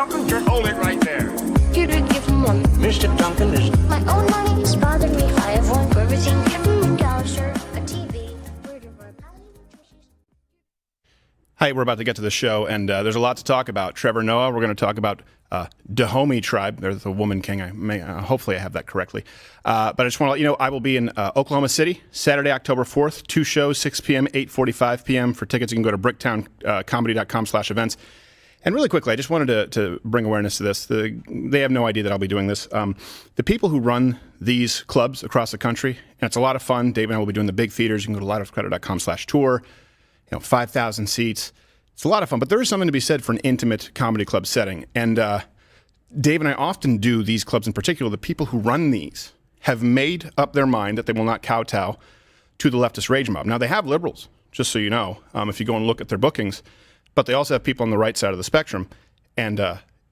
Duncan, just hold it right there. You did give him one. Mr. Duncan is... My own money is bothering me. I have one for everything. Give him $1, a TV. Hi, we're about to get to the show, and there's a lot to talk about. Trevor Noah, we're going to talk about Dahomey tribe. They're the woman king. Hopefully I have that correctly. But I just want to let you know I will be in Oklahoma City, Saturday, October 4th. 2 shows, 6 p.m., 8:45 p.m. For tickets, you can go to bricktown.comedy.com/events. And really quickly, I just wanted to bring awareness to this. They have no idea that I'll be doing this. The people who run these clubs across the country, and it's a lot of fun. Dave and I will be doing the big theaters. You can go to lightofcredit.com/tour. 5,000 seats. It's a lot of fun, but there is something to be said for an intimate comedy club setting. And Dave and I often do these clubs in particular. The people who run these have made up their mind that they will not kowtow to the leftist rage mob. Now, they have liberals, just so you know, if you go and look at their bookings, but they also have people on the right side of the spectrum. And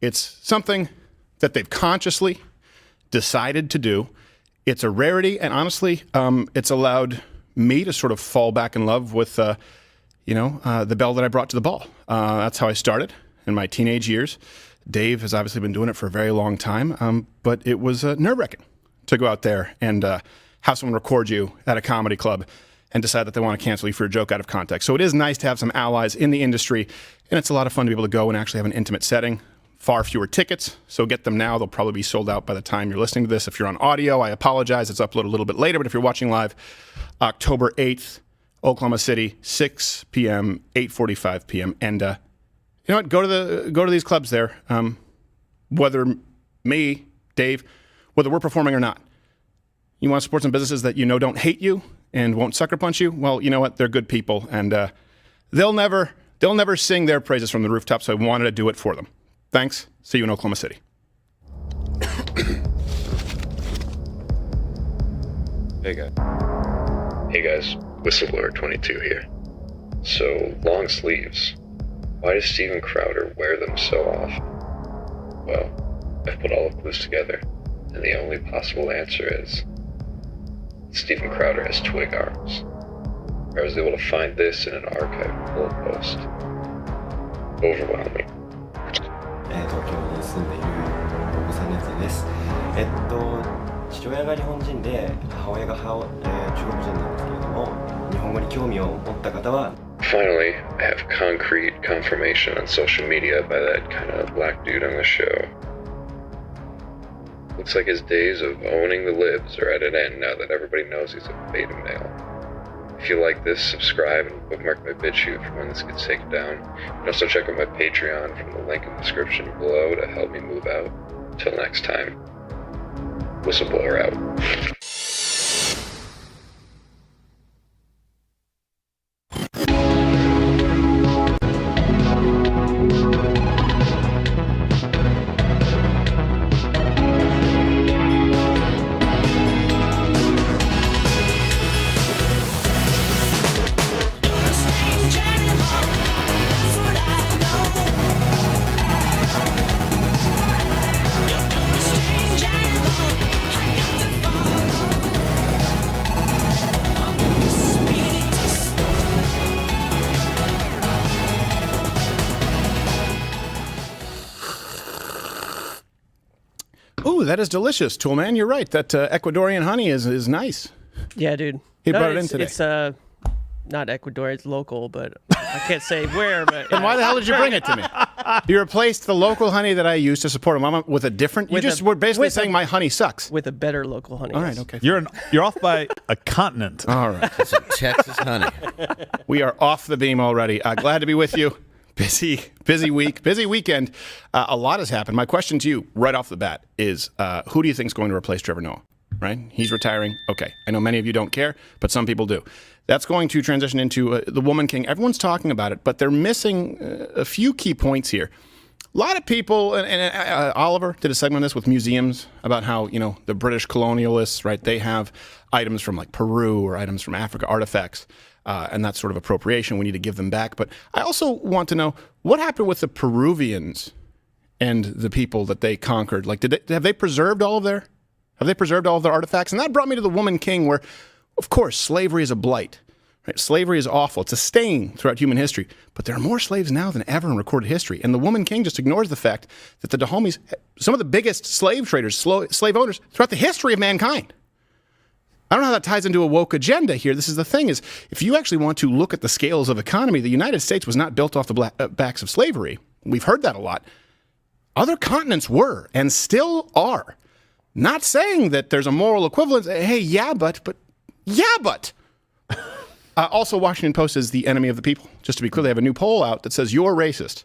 it's something that they've consciously decided to do. It's a rarity, and honestly, it's allowed me to sort of fall back in love with the bell that I brought to the ball. That's how I started in my teenage years. Dave has obviously been doing it for a very long time, but it was nerve-wracking to go out there and have someone record you at a comedy club and decide that they want to cancel you for a joke out of context. So it is nice to have some allies in the industry, and it's a lot of fun to be able to go and actually have an intimate setting. Far fewer tickets, so get them now. They'll probably be sold out by the time you're listening to this. If you're on audio, I apologize. It's uploaded a little bit later, but if you're watching live, October 8th, Oklahoma City, 6 p.m., 8:45 p.m. And you know what? Go to these clubs there. Whether me, Dave, whether we're performing or not. You want to support some businesses that you know don't hate you and won't sucker punch you? Well, you know what? They're good people, and they'll never sing their praises from the rooftop. So I wanted to do it for them. Thanks. See you in Oklahoma City. Hey guys, Whistleblower 22 here. So, long sleeves. Why does Steven Crowder wear them so often? Well, I've put all the clues together, and the only possible answer is Steven Crowder has twig arms. I was able to find this in an archive blog post. Overwhelming. 東京に住んでいる高校3年生です。父親が日本人で母親が中国人なんですけれども、日本語に興味を持った方は Finally, I have concrete confirmation on social media by that kind of black dude on the show. Looks like his days of owning the libs are at an end now that everybody knows he's a beta male. If you like this, subscribe and bookmark my BitChute for when this gets taken down. And also check out my Patreon from the link in the description below to help me move out. Till next time, Whistleblower out. Ooh, that is delicious, Toolman. You're right. That Ecuadorian honey is nice. Yeah, dude. He brought it in today. It's not Ecuador. It's local, but I can't say where. But and why the hell did you bring it to me? You replaced the local honey that I used to support Mama with a different. You just were basically saying my honey sucks. With a better local honey. All right, okay. You're off by a continent. All right. Some Texas honey. We are off the beam already. Glad to be with you. Busy week, busy weekend. A lot has happened. My question to you right off the bat is, who do you think is going to replace Trevor Noah? Right? He's retiring. Okay. I know many of you don't care, but some people do. That's going to transition into the woman king. Everyone's talking about it, but they're missing a few key points here. A lot of people, and Oliver did a segment on this with museums about how, the British colonialists, right, they have items from like Peru or items from Africa, artifacts. And that's sort of appropriation. We need to give them back. But I also want to know what happened with the Peruvians and the people that they conquered. Like, have they preserved all of their artifacts? And that brought me to the Woman King, where, of course, slavery is a blight. Right? Slavery is awful. It's a stain throughout human history. But there are more slaves now than ever in recorded history. And the woman king just ignores the fact that the Dahomies, some of the biggest slave traders, slave owners throughout the history of mankind. I don't know how that ties into a woke agenda here. This is the thing is, if you actually want to look at the scales of economy, the United States was not built off the backs of slavery. We've heard that a lot. Other continents were and still are. Not saying that there's a moral equivalence. Hey, yeah, but. Also, Washington Post is the enemy of the people. Just to be clear, they have a new poll out that says you're racist.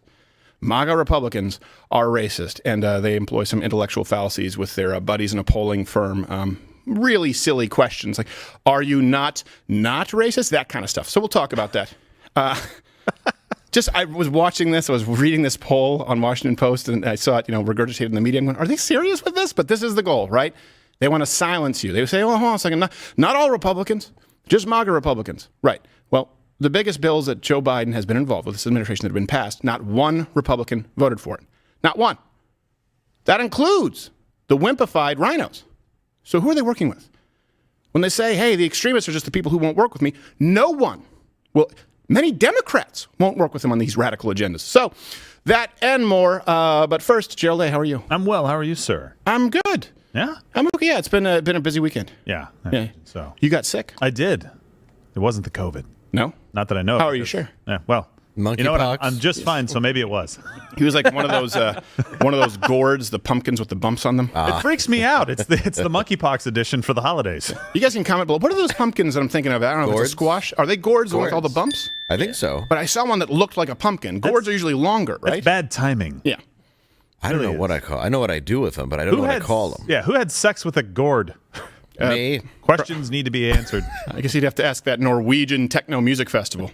MAGA Republicans are racist, and they employ some intellectual fallacies with their buddies in a polling firm. Really silly questions like, are you not racist? That kind of stuff. So we'll talk about that. I was watching this. I was reading this poll on Washington Post, and I saw it, regurgitated in the media. I'm going, are they serious with this? But this is the goal, right? They want to silence you. They say, oh, hold on a second. Not all Republicans, just MAGA Republicans. Right. Well, the biggest bills that Joe Biden has been involved with, this administration that have been passed, not one Republican voted for it. Not one. That includes the wimpified rhinos. So who are they working with? When they say, hey, the extremists are just the people who won't work with me, no one will. Many Democrats won't work with them on these radical agendas. So that and more. But first, Gerald A., how are you? I'm well. How are you, sir? I'm good. Yeah? I'm okay. Yeah, it's been a busy weekend. Yeah. Yeah. So you got sick? I did. It wasn't the COVID. No? Not that I know. How are you sure? Yeah. Well, Monkeypox. you know what? I'm just fine. So maybe it was. He was like one of those gourds, the pumpkins with the bumps on them. It freaks me out. It's the monkeypox edition for the holidays. You guys can comment below. What are those pumpkins that I'm thinking of? I don't know if it's a squash. Are they gourds with all the bumps? I think so. But I saw one that looked like a pumpkin. Gourds are usually longer, right? That's bad timing. Yeah. I don't know what I call. I know what I do with them, but I don't know what I call them. Yeah. Who had sex with a gourd? Me. Questions need to be answered. I guess you'd have to ask that Norwegian techno music festival.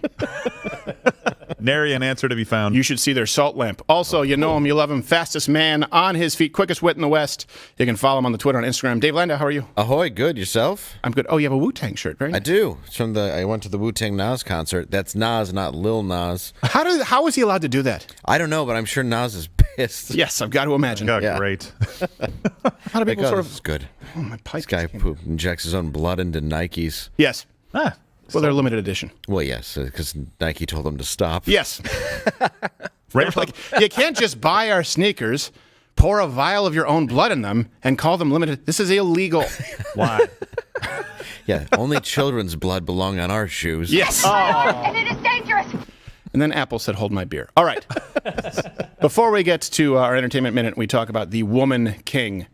Nary an answer to be found. You should see their salt lamp. Also, you know him, you love him. Fastest man on his feet, quickest wit in the West. You can follow him on the Twitter and Instagram. Dave Landau, how are you? Ahoy, good. Yourself? I'm good. Oh, you have a Wu-Tang shirt, right? I do. It's from I went to the Wu-Tang Nas concert. That's Nas, not Lil Nas. How is he allowed to do that? I don't know, but I'm sure Nas is pissed. Yes, I've got to imagine. Oh, Yeah. great. How do people sort It's of... good. Oh, my pipe This guy injects his own blood into Nikes. Yes. Ah, Well, they're limited edition. Well, yes, because Nike told him to stop. Yes. Right. Like, you can't just buy our sneakers, pour a vial of your own blood in them, and call them limited. This is illegal. why? Yeah, only children's blood belong on our shoes. Yes. And it is dangerous. And then Apple said, hold my beer. All right. Before we get to our entertainment minute, we talk about the woman king.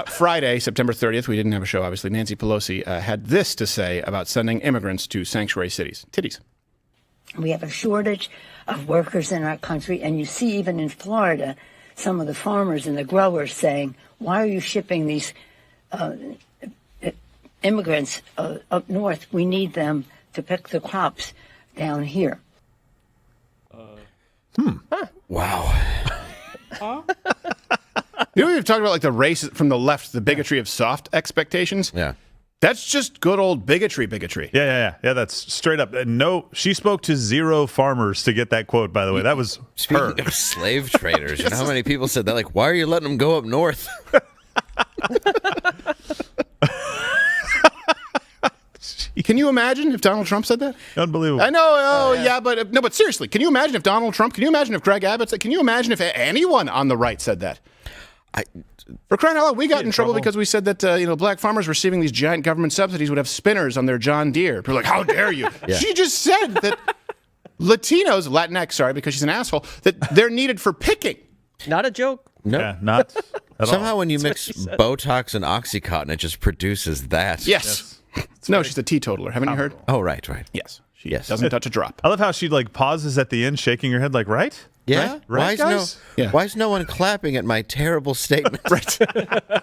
Friday, September 30th, we didn't have a show, obviously. Nancy Pelosi had this to say about sending immigrants to sanctuary cities. Titties. We have a shortage of workers in our country, and you see even in Florida, some of the farmers and the growers saying, why are you shipping these immigrants up north? We need them to pick the crops down here. Wow. You know, we've talked about like the race from the left, the bigotry of soft expectations. Yeah. That's just good old bigotry. Yeah. That's straight up. No, she spoke to 0 farmers to get that quote, by the way. That was her. Speaking of slave traders, you know how many people said that? Like, why are you letting them go up north? Can you imagine if Donald Trump said that? Unbelievable. I know. Yeah, but no. But seriously, can you imagine if Donald Trump? Can you imagine if Greg Abbott said? Can you imagine if anyone on the right said that? For crying out loud, we got in trouble because we said that black farmers receiving these giant government subsidies would have spinners on their John Deere. People are like, how dare you? Yeah. She just said that Latinos, Latinx, sorry, because she's an asshole, that they're needed for picking. Not a joke. No. Yeah, not at Somehow all. when you mix Botox and Oxycontin, it just produces that. Yes. No, she's a teetotaler. Haven't you heard? Oh, right. Yes. She Yes. doesn't touch a drop. I love how she pauses at the end, shaking her head like, right? Yeah? Right, guys? Why is no one clapping at my terrible statement? Right.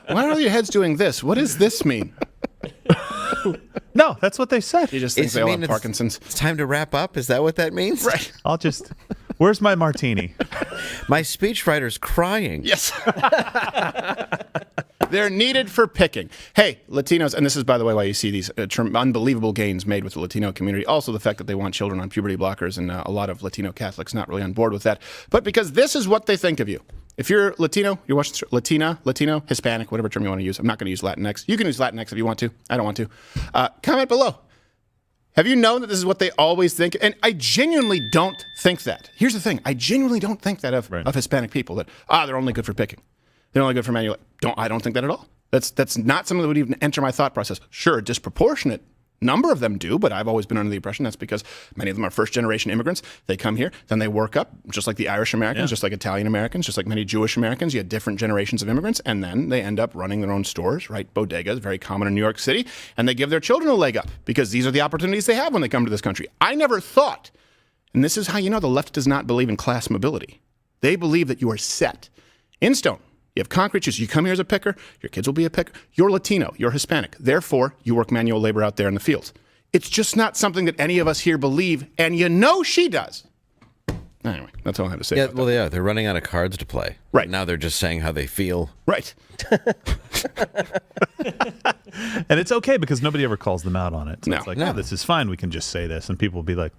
Why are all your heads doing this? What does this mean? No, that's what they said. She just thinks they all have Parkinson's. It's time to wrap up? Is that what that means? Right. Where's my martini? My speechwriter's crying. Yes. They're needed for picking. Hey, Latinos, and this is, by the way, why you see these unbelievable gains made with the Latino community. Also, the fact that they want children on puberty blockers, and a lot of Latino Catholics not really on board with that. But because this is what they think of you. If you're Latino, you're watching Latino, Hispanic, whatever term you want to use. I'm not going to use Latinx. You can use Latinx if you want to. I don't want to. Comment below. Have you known that this is what they always think? And I genuinely don't think that. Here's the thing. I genuinely don't think that of Hispanic people, that, they're only good for picking. They're only good for manual. I don't think that at all. That's not something that would even enter my thought process. Sure, a disproportionate number of them do, but I've always been under the impression that's because many of them are first-generation immigrants. They come here, then they work up, just like the Irish Americans, just like Italian Americans, just like many Jewish Americans. You had different generations of immigrants, and then they end up running their own stores, right? Bodegas, very common in New York City, and they give their children a leg up because these are the opportunities they have when they come to this country. I never thought, and this is how you know the left does not believe in class mobility. They believe that you are set in stone. You have concrete shoes. You come here as a picker, your kids will be a picker. You're Latino, you're Hispanic. Therefore, you work manual labor out there in the fields. It's just not something that any of us here believe, and you know she does. Anyway, that's all I have to say. Yeah, about well, yeah, they're running out of cards to play. Right. Now they're just saying how they feel. Right. And it's okay because nobody ever calls them out on it. So No. it's like, No. this is fine. We can just say this. And people will be like,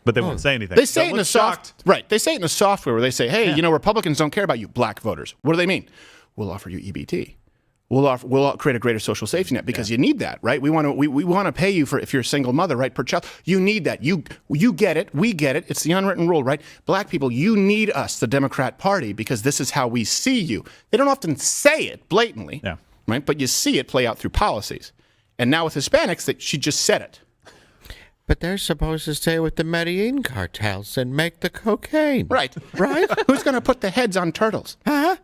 but they won't say anything. They say it Don't in look the soft, shocked. right? They say it in the software where they say, "Hey, Republicans don't care about you, black voters." What do they mean? We'll offer you EBT. We'll create a greater social safety net because you need that, right? We want to pay you for if you're a single mother, right, per child. You need that. You get it. We get it. It's the unwritten rule, right? Black people, you need us, the Democrat Party, because this is how we see you. They don't often say it blatantly, right? But you see it play out through policies. And now with Hispanics, that she just said it. But they're supposed to stay with the Medellin cartels and make the cocaine. Right. Right? Who's going to put the heads on turtles? Huh?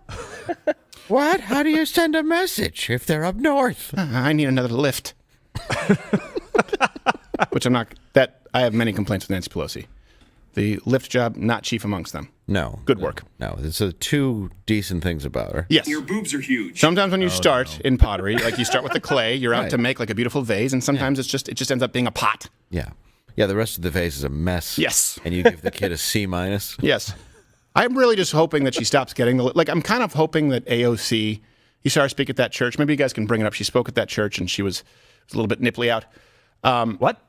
What? How do you send a message if they're up north? I need another lift. Which I'm not. I have many complaints with Nancy Pelosi. The lift job, not chief amongst them. No. Good work. No, there's two decent things about her. Yes. Your boobs are huge. Sometimes when you start in pottery, like you start with the clay, you're out to make like a beautiful vase, and sometimes it just ends up being a pot. Yeah. Yeah, the rest of the vase is a mess. Yes. And you give the kid a C-. Yes. I'm really just hoping that she stops getting I'm kind of hoping that AOC, you saw her speak at that church. Maybe you guys can bring it up. She spoke at that church and she was a little bit nipply out. What?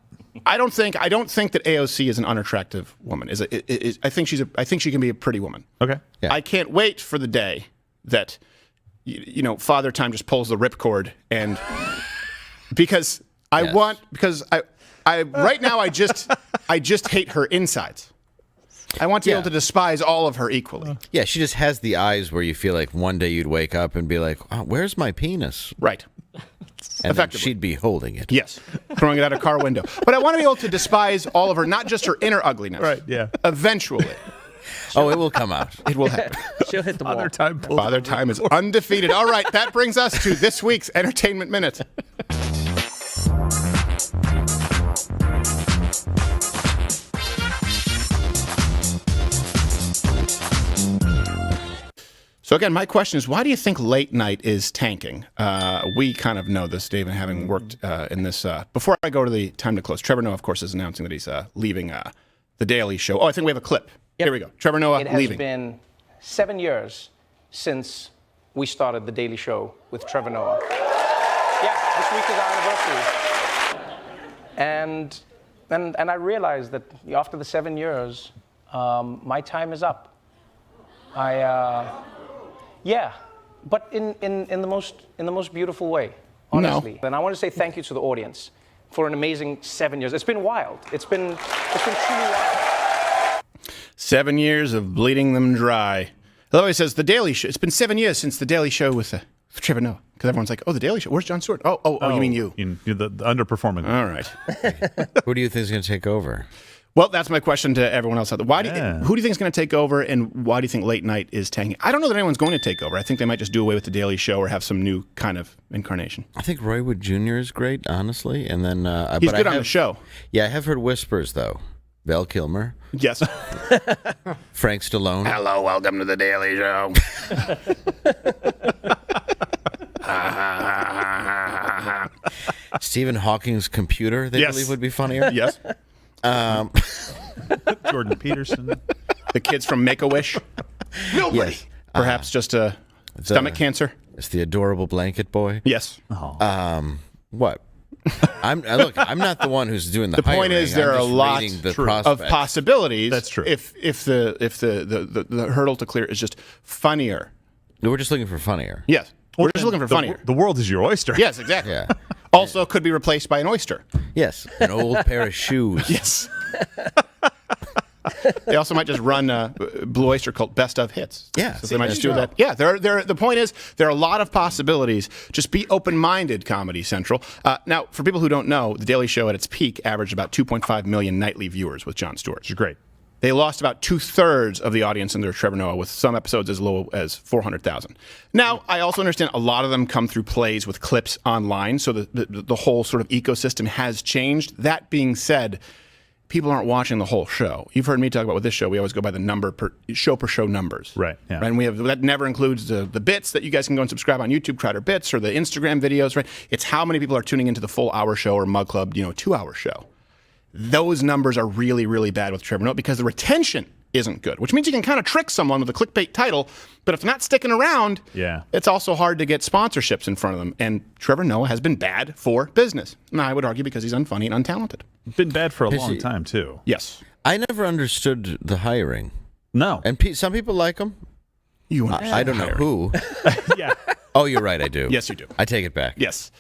I don't think that AOC is an unattractive woman. I think she can be a pretty woman. Okay. Yeah. I can't wait for the day that Father Time just pulls the ripcord and because I right now I just hate her insides. I want to be able to despise all of her equally. Yeah, she just has the eyes where you feel like one day you'd wake up and be like, oh, where's my penis? Right. And then she'd be holding it. Yes. Throwing it out a car window. But I want to be able to despise all of her, not just her inner ugliness. Right, yeah. Eventually. Oh, it will come out. It will happen. She'll hit the wall. Father Time is undefeated. All right, that brings us to this week's Entertainment Minute. So again, my question is, why do you think late night is tanking? We kind of know this, David, having worked in this. Before I go to the time to close, Trevor Noah, of course, is announcing that he's leaving The Daily Show. Oh, I think we have a clip. Yep. Here we go. Trevor Noah It has leaving. been 7 years since we started The Daily Show with Trevor Noah. Yeah, this week is our anniversary. And I realized that after the 7 years, my time is up. Yeah, but in the most beautiful way, honestly. And I want to say thank you to the audience for an amazing 7 years. It's been wild. It's been truly wild. 7 years of bleeding them dry. Although he says The Daily Show. It's been 7 years since The Daily Show with Trevor Noah. Because everyone's like, oh, The Daily Show. Where's Jon Stewart? Oh, you mean you. You're the underperforming. All right. Who do you think is going to take over? Well, that's my question to everyone else out there. Who do you think is going to take over, and why do you think late night is tanking? I don't know that anyone's going to take over. I think they might just do away with The Daily Show or have some new kind of incarnation. I think Roy Wood Jr. is great, honestly. And then he's good on the show. Yeah, I have heard whispers, though. Val Kilmer. Yes. Frank Stallone. Hello, welcome to The Daily Show. Stephen Hawking's computer, they believe would be funnier. Yes. Jordan Peterson. The kids from Make-A-Wish. Nobody. Yes. Perhaps just a stomach cancer. It's the adorable blanket boy. Yes. What? Look, I'm not the one who's doing the point hiring. is there I'm are a just lot reading the of prospects. possibilities. That's true. If the hurdle to clear is just funnier. No, we're just looking for funnier. Yes. We're just looking for funnier. The world is your oyster. Yes, exactly. Yeah. Also, could be replaced by an oyster. Yes, an old pair of shoes. Yes. They also might just run Blue Oyster called Best of Hits. Yeah, so they might just do that. Yeah, the point is there are a lot of possibilities. Just be open-minded, Comedy Central. Now, for people who don't know, The Daily Show at its peak averaged about 2.5 million nightly viewers with Jon Stewart. Which is great. They lost about 2/3 of the audience under Trevor Noah, with some episodes as low as 400,000. Now, I also understand a lot of them come through plays with clips online, so the whole sort of ecosystem has changed. That being said, people aren't watching the whole show. You've heard me talk about with this show, we always go by the number per show numbers. Right. Yeah. Right? And that never includes the bits that you guys can go and subscribe on YouTube, Crowder Bits, or the Instagram videos, right? It's how many people are tuning into the full hour show or Mug Club, 2-hour show. Those numbers are really, really bad with Trevor Noah because the retention isn't good, which means you can kind of trick someone with a clickbait title, but if they're not sticking around, it's also hard to get sponsorships in front of them. And Trevor Noah has been bad for business. And I would argue because he's unfunny and untalented. Been bad for a long time, too. Yes. I never understood the hiring. No. And some people like him. You understand I don't know who. Yeah. Oh, you're right, I do. Yes, you do. I take it back. Yes.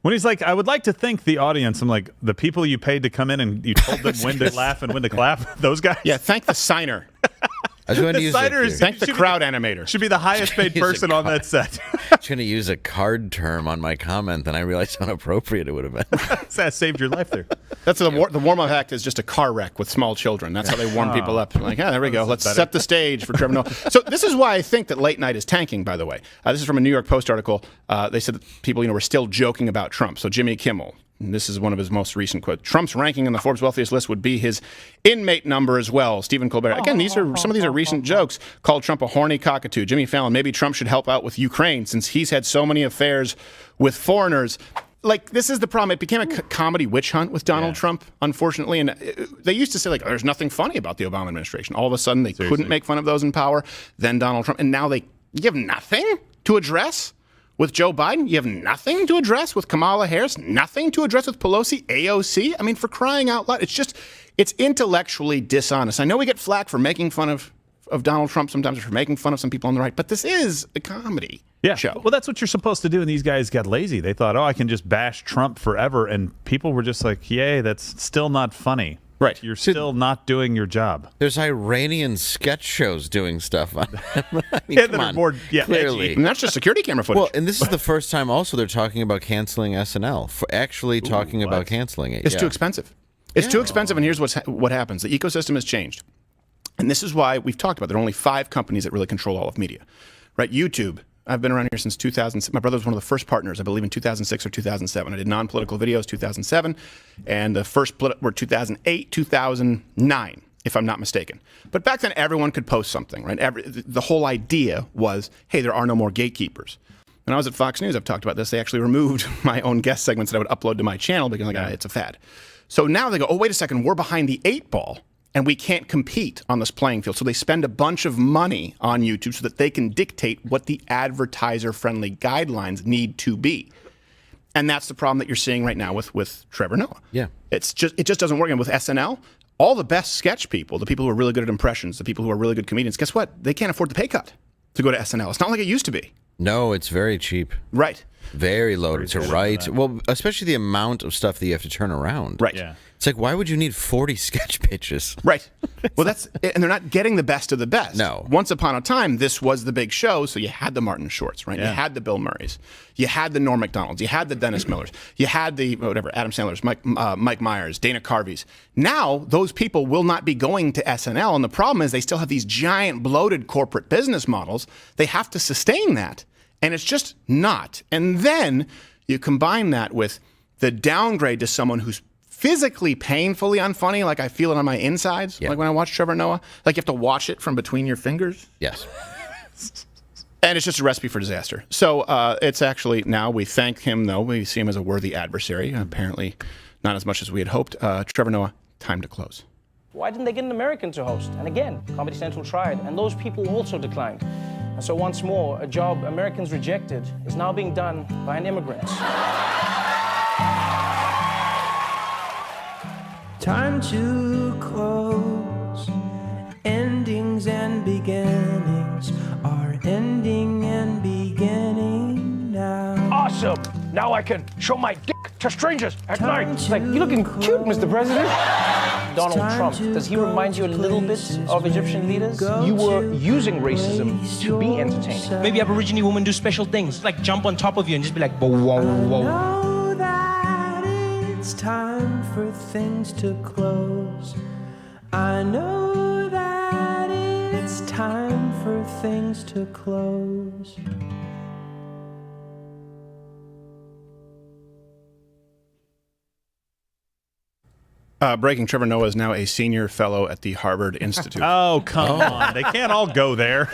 When he's like, I would like to thank the audience. I'm like, the people you paid to come in and you told them when to laugh and when to clap, those guys? Yeah, thank the signer. I was going to use thank the crowd animator. Should be the highest paid person on that set. I was going to use a card term on my comment, then I realized how inappropriate it would have been. That saved your life there. That's the warm-up act is just a car wreck with small children. That's how they warm people up. Like, there we go. Let's set the stage for Trevor Noah. So this is why I think that late night is tanking, by the way. This is from a New York Post article. They said that people, were still joking about Trump. So Jimmy Kimmel, and this is one of his most recent quotes. Trump's ranking in the Forbes wealthiest list would be his inmate number as well. Stephen Colbert. Again, some of these are recent jokes. Called Trump a horny cockatoo. Jimmy Fallon. Maybe Trump should help out with Ukraine since he's had so many affairs with foreigners. Like, this is the problem. It became a comedy witch hunt with Donald Trump, unfortunately. And they used to say, like, there's nothing funny about the Obama administration. All of a sudden, they couldn't make fun of those in power. Then Donald Trump. And now you have nothing to address with Joe Biden. You have nothing to address with Kamala Harris. Nothing to address with Pelosi, AOC. I mean, for crying out loud. It's intellectually dishonest. I know we get flack for making fun of Donald Trump sometimes, or for making fun of some people on the right, but this is a comedy show. Well, that's what you're supposed to do, and these guys got lazy. They thought, I can just bash Trump forever, and people were just like, yay, that's still not funny. Right. You're still not doing your job. There's Iranian sketch shows doing stuff on I mean, Yeah, come that are on, more clearly. edgy. And that's just security camera footage. Well, and this is the first time also they're talking about canceling SNL. For actually talking about canceling it. It's too expensive. It's too expensive, and here's what happens. The ecosystem has changed. And this is why we've talked about there are only 5 companies that really control all of media. Right? YouTube. I've been around here since 2000. My brother was one of the first partners, I believe, in 2006 or 2007. I did non-political videos 2007, and the first were 2008, 2009, if I'm not mistaken. But back then, everyone could post something, right? The whole idea was, hey, there are no more gatekeepers. When I was at Fox News, I've talked about this, they actually removed my own guest segments that I would upload to my channel because it's a fad. So now they go, oh, wait a second, we're behind the 8 ball. And we can't compete on this playing field. So they spend a bunch of money on YouTube so that they can dictate what the advertiser-friendly guidelines need to be. And that's the problem that you're seeing right now with Trevor Noah. Yeah. It just doesn't work. And with SNL, all the best sketch people, the people who are really good at impressions, the people who are really good comedians, guess what? They can't afford the pay cut to go to SNL. It's not like it used to be. No, it's very cheap. Right. Very low to write. Well, especially the amount of stuff that you have to turn around. Right. Yeah. It's like, why would you need 40 sketch pitches? Right. Well, and they're not getting the best of the best. No. Once upon a time, this was the big show, so you had the Martin Shorts, right? Yeah. You had the Bill Murrays. You had the Norm Macdonalds. You had the Dennis Millers. You had the, Adam Sandler's, Mike Myers, Dana Carvey's. Now, those people will not be going to SNL, and the problem is they still have these giant, bloated corporate business models. They have to sustain that, and it's just not. And then you combine that with the downgrade to someone who's physically painfully unfunny, like I feel it on my insides, like when I watch Trevor Noah. Like you have to watch it from between your fingers. Yes. And it's just a recipe for disaster. So it's actually, now we thank him, though. We see him as a worthy adversary. Apparently not as much as we had hoped. Trevor Noah, time to close. Why didn't they get an American to host? And again, Comedy Central tried, and those people also declined. And so once more, a job Americans rejected is now being done by an immigrant. Time to close. Endings and beginnings are ending and beginning now. Awesome! Now I can show my dick. to strangers at night. It's like, you're looking cute, Mr. President. Donald Trump, does he remind you a little bit of Egyptian leaders? You were using racism to be entertaining. Maybe Aborigine women do special things, like jump on top of you and just be like, whoa, whoa, whoa. I know that it's time for things to close. I know that it's time for things to close. Breaking, Trevor Noah is now a senior fellow at the Harvard Institute. Oh, come on. They can't all go there.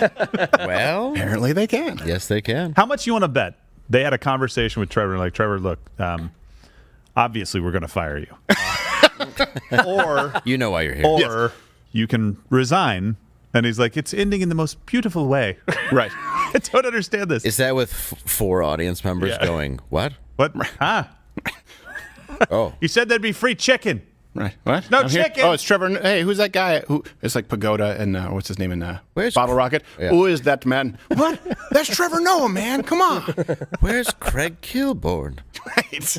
Well, Apparently they can. yes, they can. How much you want to bet? They had a conversation with Trevor, like, Trevor, look, obviously we're going to fire you. Or You know why you're here. or you can resign. And he's like, it's ending in the most beautiful way. Right. I don't understand this. Is that with 4 audience members Yeah. going, what? What? Huh? Oh. You said there'd be free chicken. Right. What? No I'm here. chicken. Oh, it's Trevor. Hey, who's that guy? Who? It's like Pagoda and what's his name in Where's Bottle Rocket? Yeah. Who is that man? What? That's Trevor Noah, man. Come on. Where's Craig Kilborn? Right.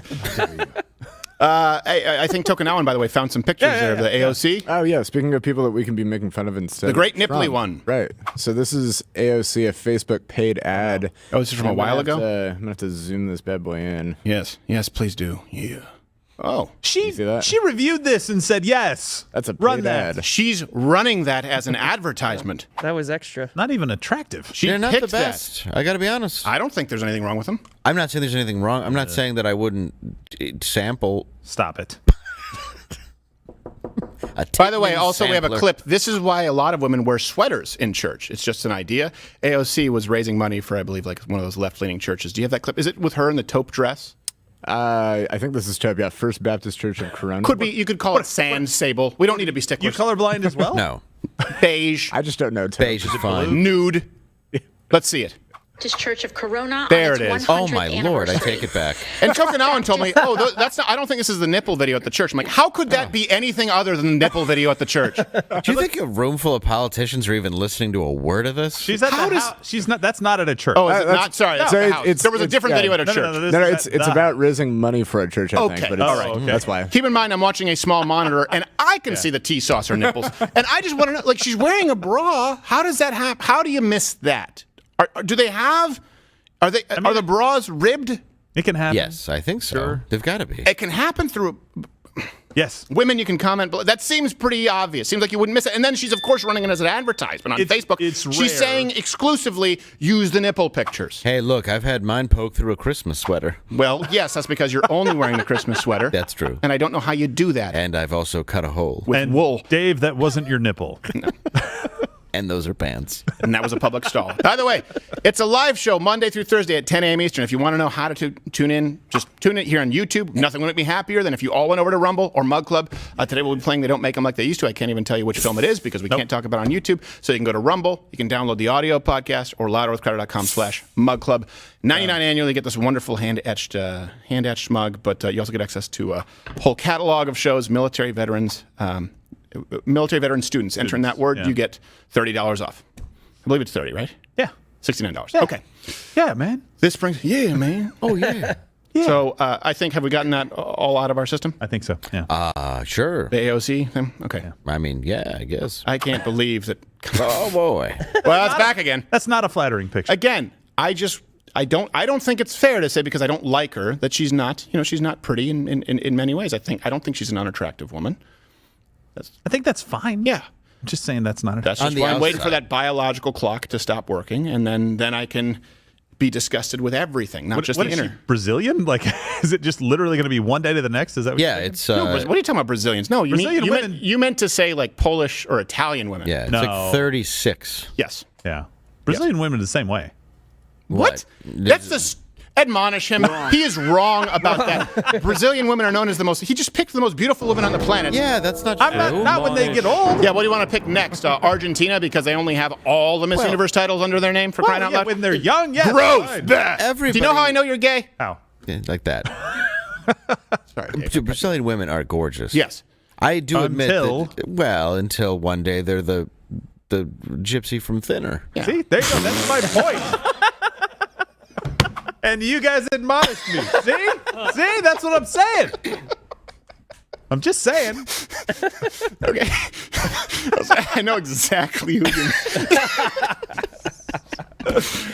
I think Tokenawan, by the way, found some pictures there of the AOC. Oh, yeah. Speaking of people that we can be making fun of instead. The great of nipply Trump. one. Right. So this is AOC, a Facebook paid ad. Oh, this is from a while ago? I'm going to have to zoom this bad boy in. Yes. Yes, please do. Yeah. Oh. She see that? she reviewed this and said yes. That's a run paid that. ad. She's running that as an advertisement. That was extra. Not even attractive. She They're not the picked that. best. I got to be honest. I don't think there's anything wrong with them. I'm not saying there's anything wrong. I'm not saying that I wouldn't sample Stop it. a By the way, tingling also we have a sampler. clip. This is why a lot of women wear sweaters in church. It's just an idea. AOC was raising money for, I believe, like one of those left-leaning churches. Do you have that clip? Is it with her in the taupe dress? I think this is Toby, First Baptist Church of Corona. Could be. You could call it sand sable. We don't need to be You sticklers. colorblind as well? No. Beige, I just don't know. Toby. Beige is fine. nude. Let's see it. Church of Corona. There on its it is. 100th Oh, my Lord. I anniversary. take it back. And Tokenawan told me, oh, that's not, I don't think this is the nipple video at the church. I'm like, how could that be anything other than the nipple video at the church? Do you think a room full of politicians are even listening to a word of this? She's at How the does- house. She's not. That's not at a church. Oh, is it That's- not? Sorry, that's so the it's- house. it's- There was a it's- different yeah. video at a No, no, church. no, this No, is it's that- about raising money for a church, I think. Okay. But it's, All right. Okay. That's why. Keep in mind, I'm watching a small monitor, and I can see the tea saucer nipples. And I just want to know, like, she's wearing a bra. How does that happen? How do you miss that? Do they have? Are they? Are the bras ribbed? It can happen. Yes, I think so. Sure. They've got to be. It can happen through. Yes. Women, you can comment, but that seems pretty obvious. Seems like you wouldn't miss it. And then she's, of course, running it as an advertisement on Facebook. It's rare. She's saying exclusively use the nipple pictures. Hey, look, I've had mine poked through a Christmas sweater. Well, yes, that's because you're only wearing the Christmas sweater. That's true. And I don't know how you do that And I've also cut a hole. with And wool. Dave, that wasn't your nipple. And those are pants. And that was a public stall. By the way, it's a live show Monday through Thursday at 10 a.m. Eastern. If you want to know how to tune in, just tune in here on YouTube. Nothing would make me happier than if you all went over to Rumble or Mug Club. Today we'll be playing They Don't Make Them Like They Used to. I can't even tell you which film it is because we can't talk about it on YouTube. So you can go to Rumble. You can download the audio podcast or louderwithcrowder.com/Mug Club. $99 annually. You get this wonderful hand-etched mug, but you also get access to a whole catalog of shows, military veterans students. Enter in that word, you get $30 off. I believe it's 30, right? Yeah. $69. Yeah. Okay. Yeah, man. This brings, yeah, man. Oh, yeah. So I think, have we gotten that all out of our system? I think so. Yeah. Sure. The AOC thing? Okay. I mean, yeah, I guess. I can't believe that. Oh, boy. Well, it's back again. That's not a flattering picture. Again, I don't think it's fair to say, because I don't like her, that she's not, she's not pretty in many ways. I don't think she's an unattractive woman. I think that's fine. Yeah. I'm just saying that's not a That's just why I'm waiting for that biological clock to stop working, and then I can be disgusted with everything, not just what the is she, inner. Brazilian? Like, is it just literally going to be one day to the next? Is that what Yeah, you're saying? it's. No, what are you talking about, Brazilians? No, you meant to say like Polish or Italian women. Yeah, it's No. like 36. Yes. Yeah. Brazilian women are the same way. What? That's admonish him. He is wrong about that. Brazilian women are known as the most. He just picked the most beautiful women on the planet. Yeah, that's not true. I'm not when they get old. Yeah, what do you want to pick next? Argentina, because they only have all the Miss Universe titles under their name for crying out loud? When they're young, yes. Gross. fine. Bleh. Do you know how I know you're gay? How? Yeah, like that. Sorry, Dave. Brazilian women are gorgeous. Yes. I do admit Until- that, until one day they're the gypsy from Thinner. Yeah. See, there you go. That's my point. And you guys admonished me. See? See? That's what I'm saying. I'm just saying. Okay. I know exactly who you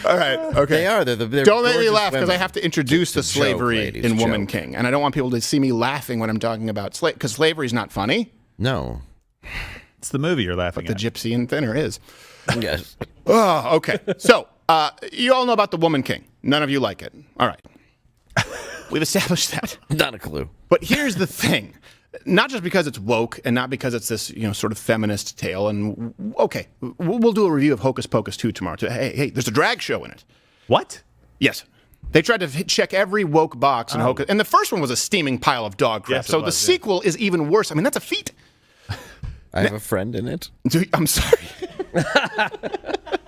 All right. Okay. They are. They're don't make me gorgeous laugh because I women. have to introduce the It's a joke, slavery ladies, in a Woman joke. King. And I don't want people to see me laughing when I'm talking about slavery because slavery is not funny. No. It's the movie you're laughing The at. Gypsy and Thinner is. Yes. Oh, okay. So, you all know about the Woman King. None of you like it. All right. We've established that. Not a clue. But here's the thing. Not just because it's woke and not because it's this, sort of feminist tale. And, okay, we'll do a review of Hocus Pocus 2 tomorrow. Too. Hey, there's a drag show in it. What? Yes. They tried to check every woke box in Hocus. And the first one was a steaming pile of dog crap. Yes, it so was, the sequel is even worse. I mean, that's a feat. I have a friend in it. I'm sorry.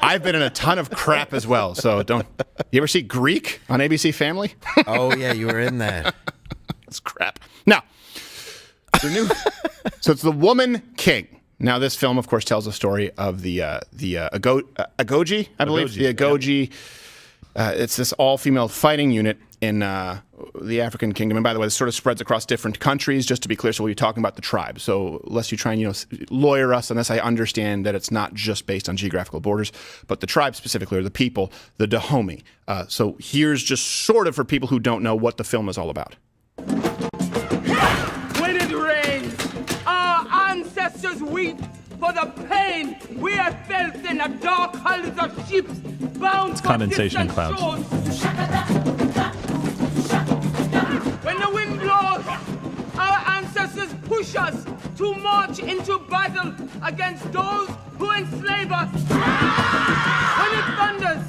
I've been in a ton of crap as well. So don't. You ever see Greek on ABC Family? Oh, yeah, you were in that. That's crap. Now, so it's the Woman King. Now, this film, of course, tells the story of the Agoji, I believe. The Agoji. It's this all-female fighting unit in the African kingdom. And by the way, this sort of spreads across different countries, just to be clear. So we'll be talking about the tribe. So unless you try and, lawyer us on this, I understand that it's not just based on geographical borders, but the tribe specifically, or the people, the Dahomey. So here's just sort of for people who don't know what the film is all about. When it rains, our ancestors weep for the pain we have felt in the dark hulls of ships bound It's for condensation distant clouds. shores. When the wind blows, our ancestors push us to march into battle against those who enslave us. When it thunders,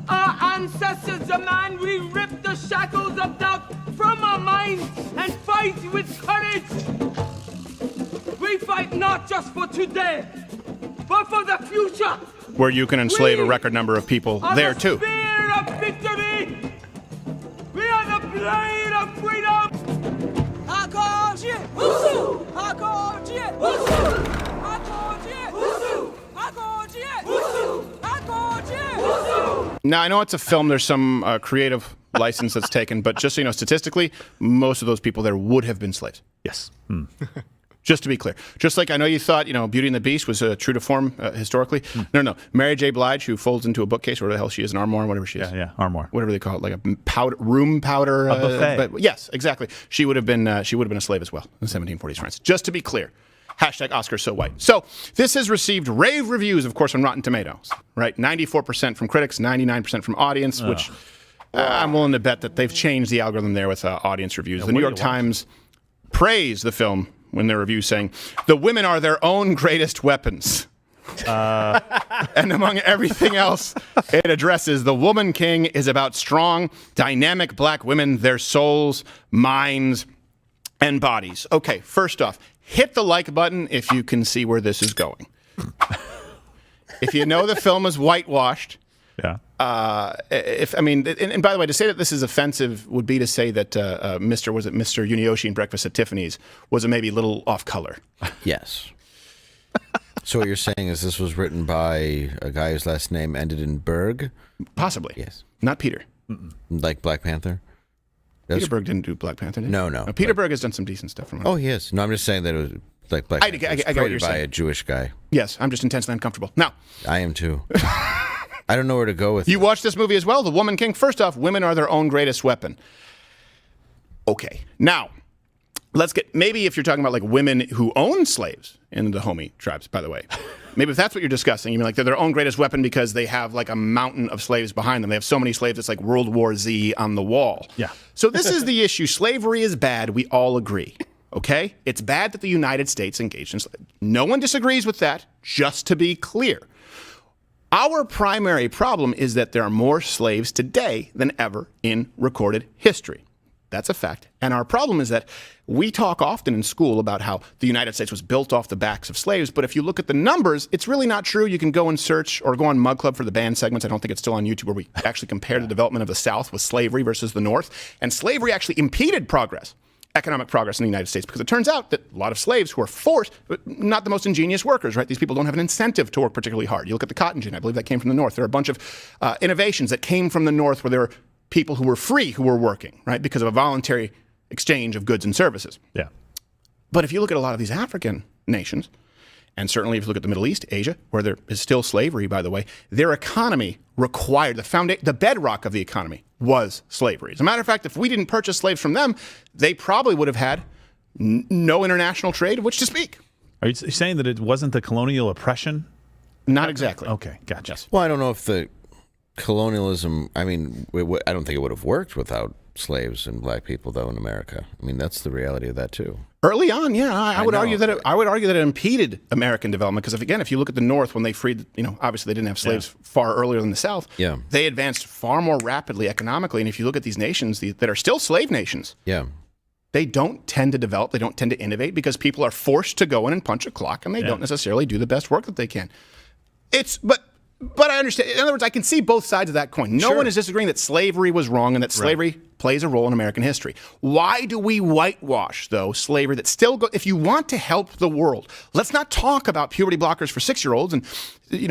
our ancestors demand we rip the shackles of doubt from our minds and fight with courage. We fight not just for today, but for the future. Where you can enslave a record number of people there, The too. spear of victory. We are the blade of freedom. Now, I know it's a film. There's some creative license that's taken, but just so you know, statistically, most of those people there would have been slaves. Yes. Just to be clear. Just like I know you thought, Beauty and the Beast was true to form historically. No. Mary J. Blige, who folds into a bookcase, whatever the hell she is, an armoire, whatever she is. Yeah, armoire. Whatever they call it, like a room powder. A buffet. But yes, exactly. She would have been a slave as well in 1740s France. Just to be clear. Hashtag Oscar so white. So this has received rave reviews, of course, on Rotten Tomatoes. Right, 94% from critics, 99% from audience, which I'm willing to bet that they've changed the algorithm there with audience reviews. Yeah, the New what York do you want? Times praised the film in their review, saying the women are their own greatest weapons. And among everything else it addresses, The Woman King is about strong, dynamic black women, their souls, minds, and bodies. Okay, first off, hit the like button if you can see where this is going. If you know the film is whitewashed, Yeah. and by the way, to say that this is offensive would be to say that Mr. Unioshi in Breakfast at Tiffany's was a maybe little off color. Yes. So what you're saying is this was written by a guy whose last name ended in Berg? Possibly. Yes. Not Peter. Like Black Panther? Peter Berg didn't do Black Panther, did he? No. Peter Berg has done some decent stuff. From Oh, he is. No, I'm just saying that it was like Black Panther. I It was get what you're created by saying. a Jewish guy. Yes, I'm just intensely uncomfortable. Now, I am too. I don't know where to go with you it. watched this movie as well, The Woman King. First off, women are their own greatest weapon. Okay. Now, let's get, maybe if you're talking about like women who own slaves in the Dahomey tribes, by the way, maybe if that's what you're discussing, you mean like they're their own greatest weapon because they have like a mountain of slaves behind them. They have so many slaves, it's like World War Z on the wall. Yeah. So this is the issue. Slavery is bad. We all agree. Okay? It's bad that the United States engaged in slavery. No one disagrees with that, just to be clear. Our primary problem is that there are more slaves today than ever in recorded history. That's a fact. And our problem is that we talk often in school about how the United States was built off the backs of slaves, but if you look at the numbers, it's really not true. You can go and search or go on Mug Club for the band segments. I don't think it's still on YouTube, where we actually compare the development of the South with slavery versus the North. And slavery actually impeded progress, economic progress in the United States, because it turns out that a lot of slaves who are forced, not the most ingenious workers, right? These people don't have an incentive to work particularly hard. You look at the cotton gin, I believe that came from the North. There are a bunch of innovations that came from the North where they were people who were free who were working, right? Because of a voluntary exchange of goods and services. Yeah. But if you look at a lot of these African nations, and certainly if you look at the Middle East, Asia, where there is still slavery, by the way, their economy required, the bedrock of the economy was slavery. As a matter of fact, if we didn't purchase slaves from them, they probably would have had no international trade of which to speak. Are you saying that it wasn't the colonial oppression? Not exactly. Okay, gotcha. Yes. Well, I don't know if the colonialism, I mean, I don't think it would have worked without slaves and black people, though, in America. I mean, that's the reality of that, too. Early on, yeah, I would argue that it impeded American development because if you look at the North when they freed, obviously they didn't have slaves far earlier than the South. Yeah. They advanced far more rapidly economically, and if you look at these nations that are still slave nations, they don't tend to develop, they don't tend to innovate because people are forced to go in and punch a clock, and they don't necessarily do the best work that they can. But I understand. In other words, I can see both sides of that coin. No one is disagreeing that slavery was wrong and that slavery plays a role in American history. Why do we whitewash, though, slavery that still if you want to help the world, let's not talk about puberty blockers for 6-year-olds and,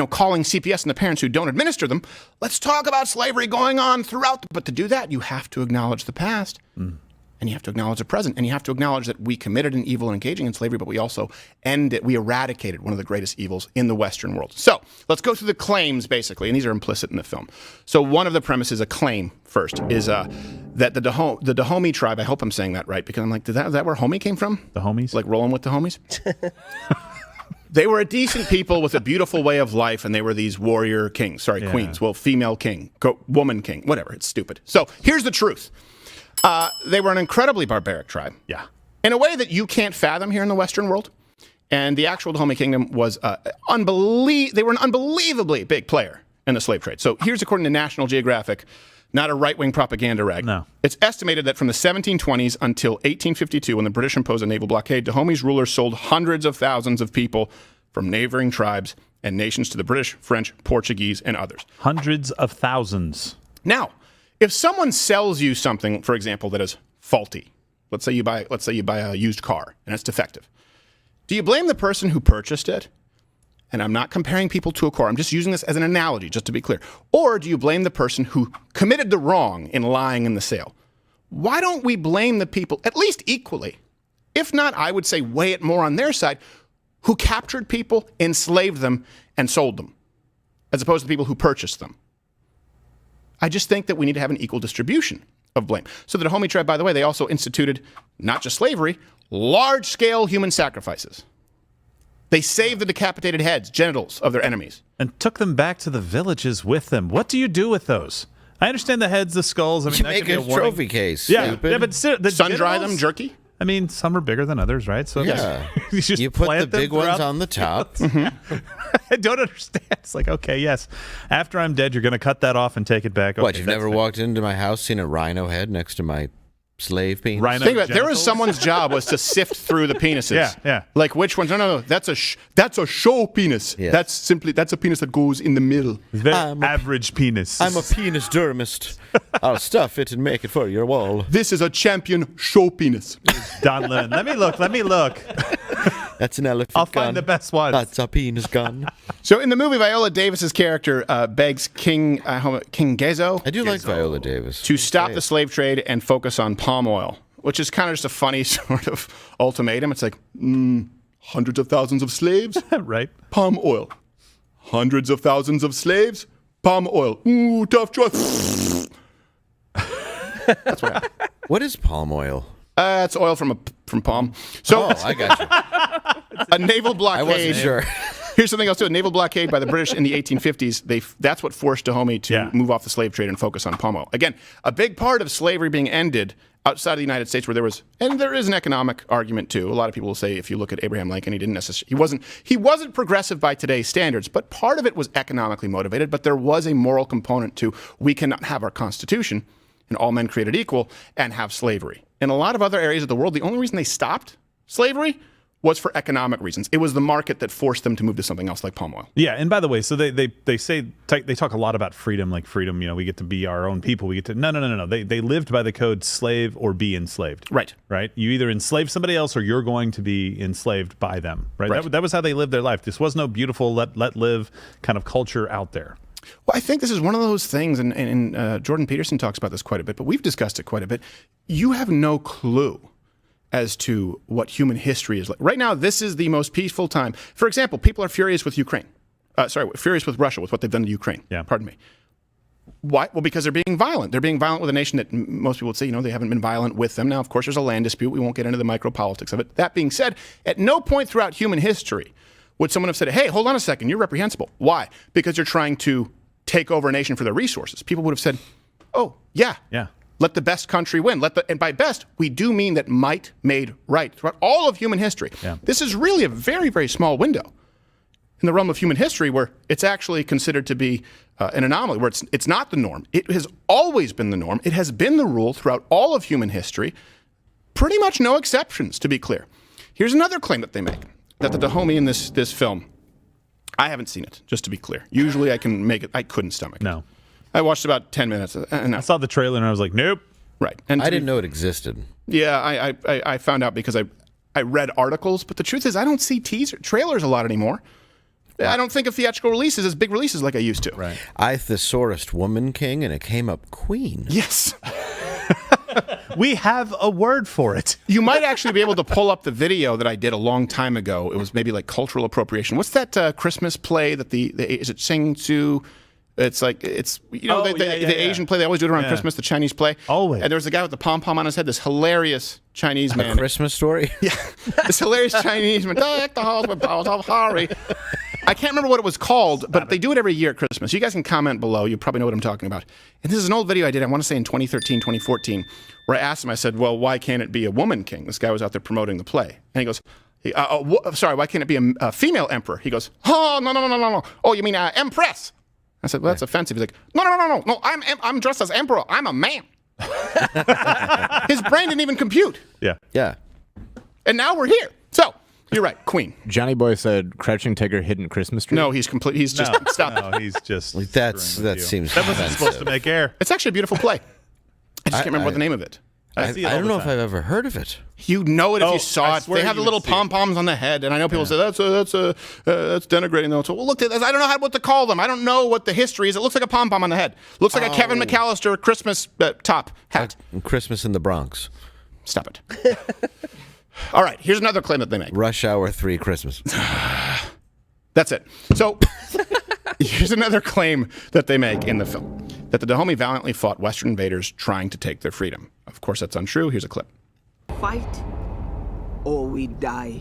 calling CPS and the parents who don't administer them. Let's talk about slavery going on throughout. But to do that, you have to acknowledge the past. And you have to acknowledge the present, and you have to acknowledge that we committed an evil in engaging in slavery, but we also we eradicated one of the greatest evils in the Western world. So let's go through the claims, basically, and these are implicit in the film. So one of the premises, a claim first, is that the Dahomey tribe, I hope I'm saying that right, because I'm like, is that where homie came from? The homies? Like rolling with the homies? They were a decent people with a beautiful way of life, and they were these warrior kings. Queens. Well, female king, woman king, whatever. It's stupid. So here's the truth. They were an incredibly barbaric tribe. Yeah. In a way that you can't fathom here in the Western world. And the actual Dahomey Kingdom was they were an unbelievably big player in the slave trade. So here's according to National Geographic, not a right-wing propaganda rag. No. It's estimated that from the 1720s until 1852, when the British imposed a naval blockade, Dahomey's rulers sold hundreds of thousands of people from neighboring tribes and nations to the British, French, Portuguese, and others. Hundreds of thousands. Now, if someone sells you something, for example, that is faulty, let's say you buy a used car and it's defective, do you blame the person who purchased it? And I'm not comparing people to a car. I'm just using this as an analogy, just to be clear. Or do you blame the person who committed the wrong in lying in the sale? Why don't we blame the people, at least equally? If not, I would say weigh it more on their side, who captured people, enslaved them, and sold them, as opposed to the people who purchased them. I just think that we need to have an equal distribution of blame. So the Dahomey tribe, by the way, they also instituted not just slavery, large-scale human sacrifices. They saved the decapitated heads, genitals of their enemies. And took them back to the villages with them. What do you do with those? I understand the heads, the skulls. I mean, you that make could a be a warning. trophy case. Yeah, but the sun-dry them, jerky? I mean, some are bigger than others, right? So you put the big ones on the top. I don't understand. It's like, okay, yes. After I'm dead, you're going to cut that off and take it back. Okay, what, you've never walked into my house, seen a rhino head next to my slave penis? Think about it. There was someone's job was to sift through the penises. Yeah. Like which ones? No. That's a show penis. Yes. That's a penis that goes in the middle. Very average penis. I'm a penis dermist. I'll stuff it and make it for your wall. This is a champion show penis. Don Lennon. Let me look. That's an elephant I'll gun. find the best ones. That's a penis gun. So in the movie, Viola Davis's character begs King Gezo. I do like Viola Davis. To stop the slave trade and focus on palm oil, which is kind of just a funny sort of ultimatum. It's like, hundreds of thousands of slaves? Right. Palm oil. Hundreds of thousands of slaves? Palm oil. Ooh, tough choice. That's what happened. What is palm oil? It's oil from palm. So I got you. A naval blockade. I wasn't sure. Here's something else too. A naval blockade by the British in the 1850s. That's what forced Dahomey to move off the slave trade and focus on palm oil. Again, a big part of slavery being ended outside of the United States, where there is an economic argument too. A lot of people will say if you look at Abraham Lincoln, he wasn't progressive by today's standards, but part of it was economically motivated. But there was a moral component to we cannot have our Constitution and all men created equal and have slavery. In a lot of other areas of the world, the only reason they stopped slavery was for economic reasons. It was the market that forced them to move to something else like palm oil. Yeah, and by the way, so they talk a lot about freedom, like freedom, we get to be our own people. We get to no. They lived by the code slave or be enslaved. Right. You either enslave somebody else or you're going to be enslaved by them. Right. That was how they lived their life. This was no beautiful let live kind of culture out there. Well, I think this is one of those things, and Jordan Peterson talks about this quite a bit, but we've discussed it quite a bit. You have no clue as to what human history is like. Right now, this is the most peaceful time. For example, people are furious with Ukraine. Furious with Russia, with what they've done to Ukraine. Yeah. Pardon me. Why? Well, because they're being violent. They're being violent with a nation that most people would say, they haven't been violent with them. Now, of course, there's a land dispute. We won't get into the micropolitics of it. That being said, at no point throughout human history would someone have said, hey, hold on a second, you're reprehensible. Why? Because you're trying to take over a nation for their resources. People would have said, oh, yeah. Let the best country win. And by best, we do mean that might made right throughout all of human history. Yeah. This is really a very, very small window in the realm of human history where it's actually considered to be an anomaly, where it's not the norm. It has always been the norm. It has been the rule throughout all of human history. Pretty much no exceptions, to be clear. Here's another claim that they make, that the Dahomey in this film, I haven't seen it, just to be clear. Usually I can make it. I couldn't stomach it. No. I watched about 10 minutes. And I saw the trailer and I was like, nope. Right. And I didn't know it existed. Yeah, I found out because I read articles, but the truth is I don't see trailers a lot anymore. I don't think of theatrical releases as big releases like I used to. Right. I thesaurused woman king and it came up queen. Yes. We have a word for it. You might actually be able to pull up the video that I did a long time ago. It was maybe like cultural appropriation. What's that Christmas play that is it Sing Tzu? It's like, the Asian play, they always do it around Christmas, the Chinese play. Always. And there was a guy with the pom-pom on his head, this hilarious Chinese man. A Christmas story? Yeah. This hilarious Chinese man. Deck the halls with boughs of holly. I can't remember what it was called, but they do it every year at Christmas. You guys can comment below. You probably know what I'm talking about. And this is an old video I did, I want to say in 2013, 2014, where I asked him, I said, well, why can't it be a woman king? This guy was out there promoting the play. And he goes, why can't it be a female emperor? He goes, oh, no. Oh, you mean empress? I said, well, that's offensive. He's like, no. I'm dressed as emperor. I'm a man. His brain didn't even compute. Yeah. And now we're here. So, you're right, queen. Johnny Boy said, "Crouching Tiger, Hidden Christmas Tree." No, he's complete. He's just stop. No, he's just. That seems. That wasn't supposed to make air. It's actually a beautiful play. I just can't remember what the name of it. I don't know if I've ever heard of it. You know it if you saw it. They have the little pom-poms on the head, and I know people say that's denigrating. Though. So, well, look, I don't know what to call them. I don't know what the history is. It looks like a pom-pom on the head. Looks like a Kevin McAllister Christmas top hat. Like Christmas in the Bronx. Stop it. All right, here's another claim that they make. Rush Hour 3 Christmas. That's it. So here's another claim that they make in the film, that the Dahomey valiantly fought Western invaders trying to take their freedom. Of course, that's untrue. Here's a clip. Fight or we die.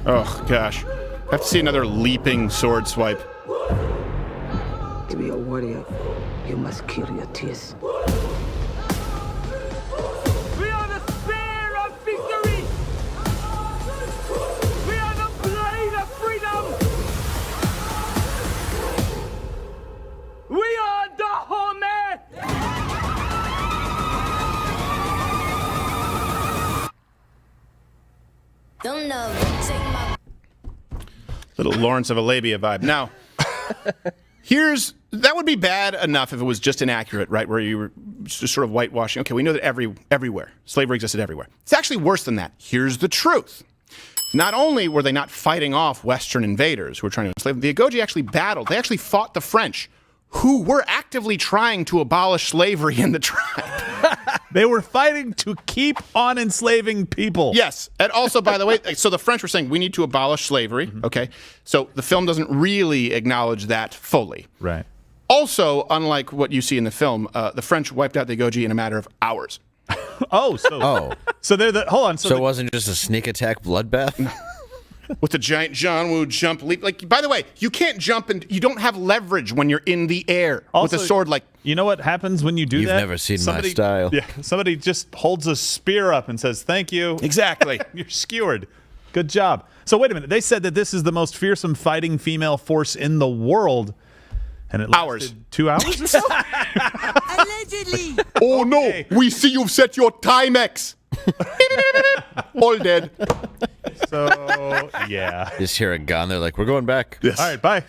Oh, gosh. I have to see another leaping sword swipe. To be a warrior, you must kill your tears. We are the spear of victory! We are the blade of freedom! We are Dahomey! Don't know. Take my Little Lawrence of Arabia vibe. Now, that would be bad enough if it was just inaccurate, right? Where you were just sort of whitewashing. Okay, we know that everywhere. Slavery existed everywhere. It's actually worse than that. Here's the truth. Not only were they not fighting off Western invaders who were trying to enslave them, the Agoge actually battled. They actually fought the French, who were actively trying to abolish slavery in the tribe. They were fighting to keep on enslaving people. Yes. And also, by the way, so the French were saying, we need to abolish slavery. Mm-hmm. Okay. So the film doesn't really acknowledge that fully. Right. Also, unlike what you see in the film, the French wiped out the Agoge in a matter of hours. So they're the, hold on. So it wasn't just a sneak attack bloodbath? With the giant John Woo jump leap. Like, by the way, you can't jump and you don't have leverage when you're in the air also, with a sword like. You know what happens when you do You've that? You've never seen my style. Yeah, somebody just holds a spear up and says, thank you. Exactly. You're skewered. Good job. So wait a minute. They said that this is the most fearsome fighting female force in the world. And it lasted 2 hours or so? Allegedly. Oh, no. We see you've set your Timex. All dead. So, yeah. Just hear a gun. They're like, we're going back. Yes. All right, bye.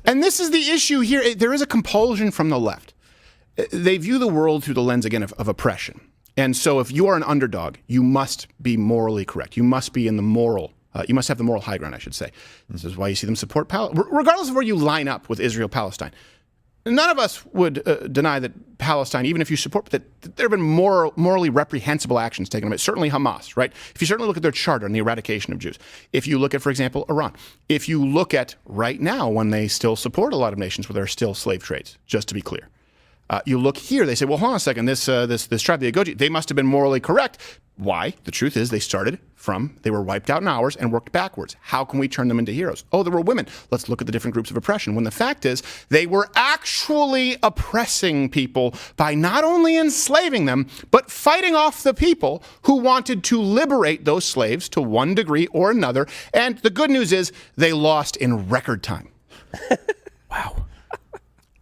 And this is the issue here. There is a compulsion from the left they view the world through the lens, again, of oppression. And so if you are an underdog, you must be morally correct. You must be in the moral, you must have the moral high ground, I should say. This is why you see them support regardless of where you line up with Israel-Palestine. None of us would deny that Palestine, even if you support that, there have been morally reprehensible actions taken by certainly Hamas, right? If you certainly look at their charter and the eradication of Jews. If you look at, for example, Iran. If you look at right now when they still support a lot of nations where there are still slave trades, just to be clear. You look here, they say, well, hold on a second, this tribe, the Agoji, they must have been morally correct. Why? The truth is they were wiped out in hours and worked backwards. How can we turn them into heroes? Oh, there were women. Let's look at the different groups of oppression. When the fact is, they were actually oppressing people by not only enslaving them, but fighting off the people who wanted to liberate those slaves to one degree or another. And the good news is they lost in record time. Wow.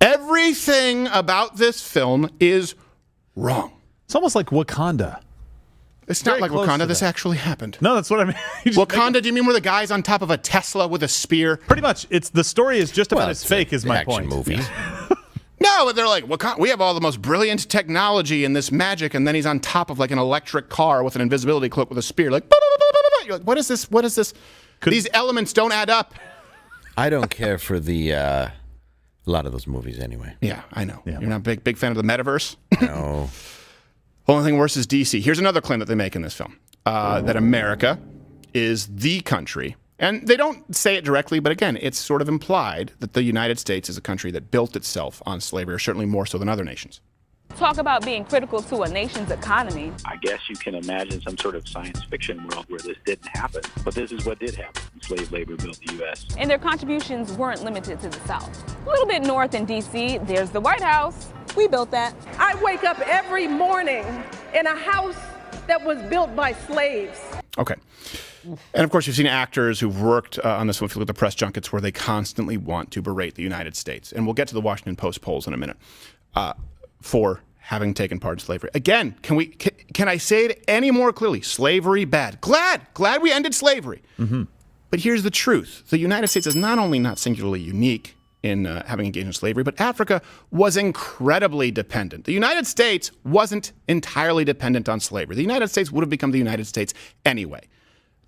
Everything about this film is wrong. It's almost like Wakanda. It's not like Wakanda. This actually happened. No, that's what I mean. Wakanda, do you mean where the guy's on top of a Tesla with a spear? Pretty much. The story is just about as fake as my point. Movie. No, they're like, we have all the most brilliant technology and this magic, and then he's on top of like an electric car with an invisibility cloak with a spear. Like, you're like, what is this? What is this? These elements don't add up. I don't care for a lot of those movies anyway. Yeah, I know. Yeah. You're not a big fan of the metaverse? No. Only thing worse is DC. Here's another claim that they make in this film, that America is the country. And they don't say it directly, but again, it's sort of implied that the United States is a country that built itself on slavery, or certainly more so than other nations. Talk about being critical to a nation's economy. I guess you can imagine some sort of science fiction world where this didn't happen. But this is what did happen. Slave labor built the U.S. And their contributions weren't limited to the South. A little bit north in D.C., there's the White House. We built that. I wake up every morning in a house that was built by slaves. Okay. And of course, you've seen actors who've worked on this one. If you look at the press junkets where they constantly want to berate the United States. And we'll get to the Washington Post polls in a minute. For having taken part in slavery. Again, can I say it any more clearly? Slavery bad. Glad we ended slavery. Mm-hmm. But here's the truth. The United States is not only not singularly unique in having engaged in slavery, but Africa was incredibly dependent. The United States wasn't entirely dependent on slavery. The United States would have become the United States anyway.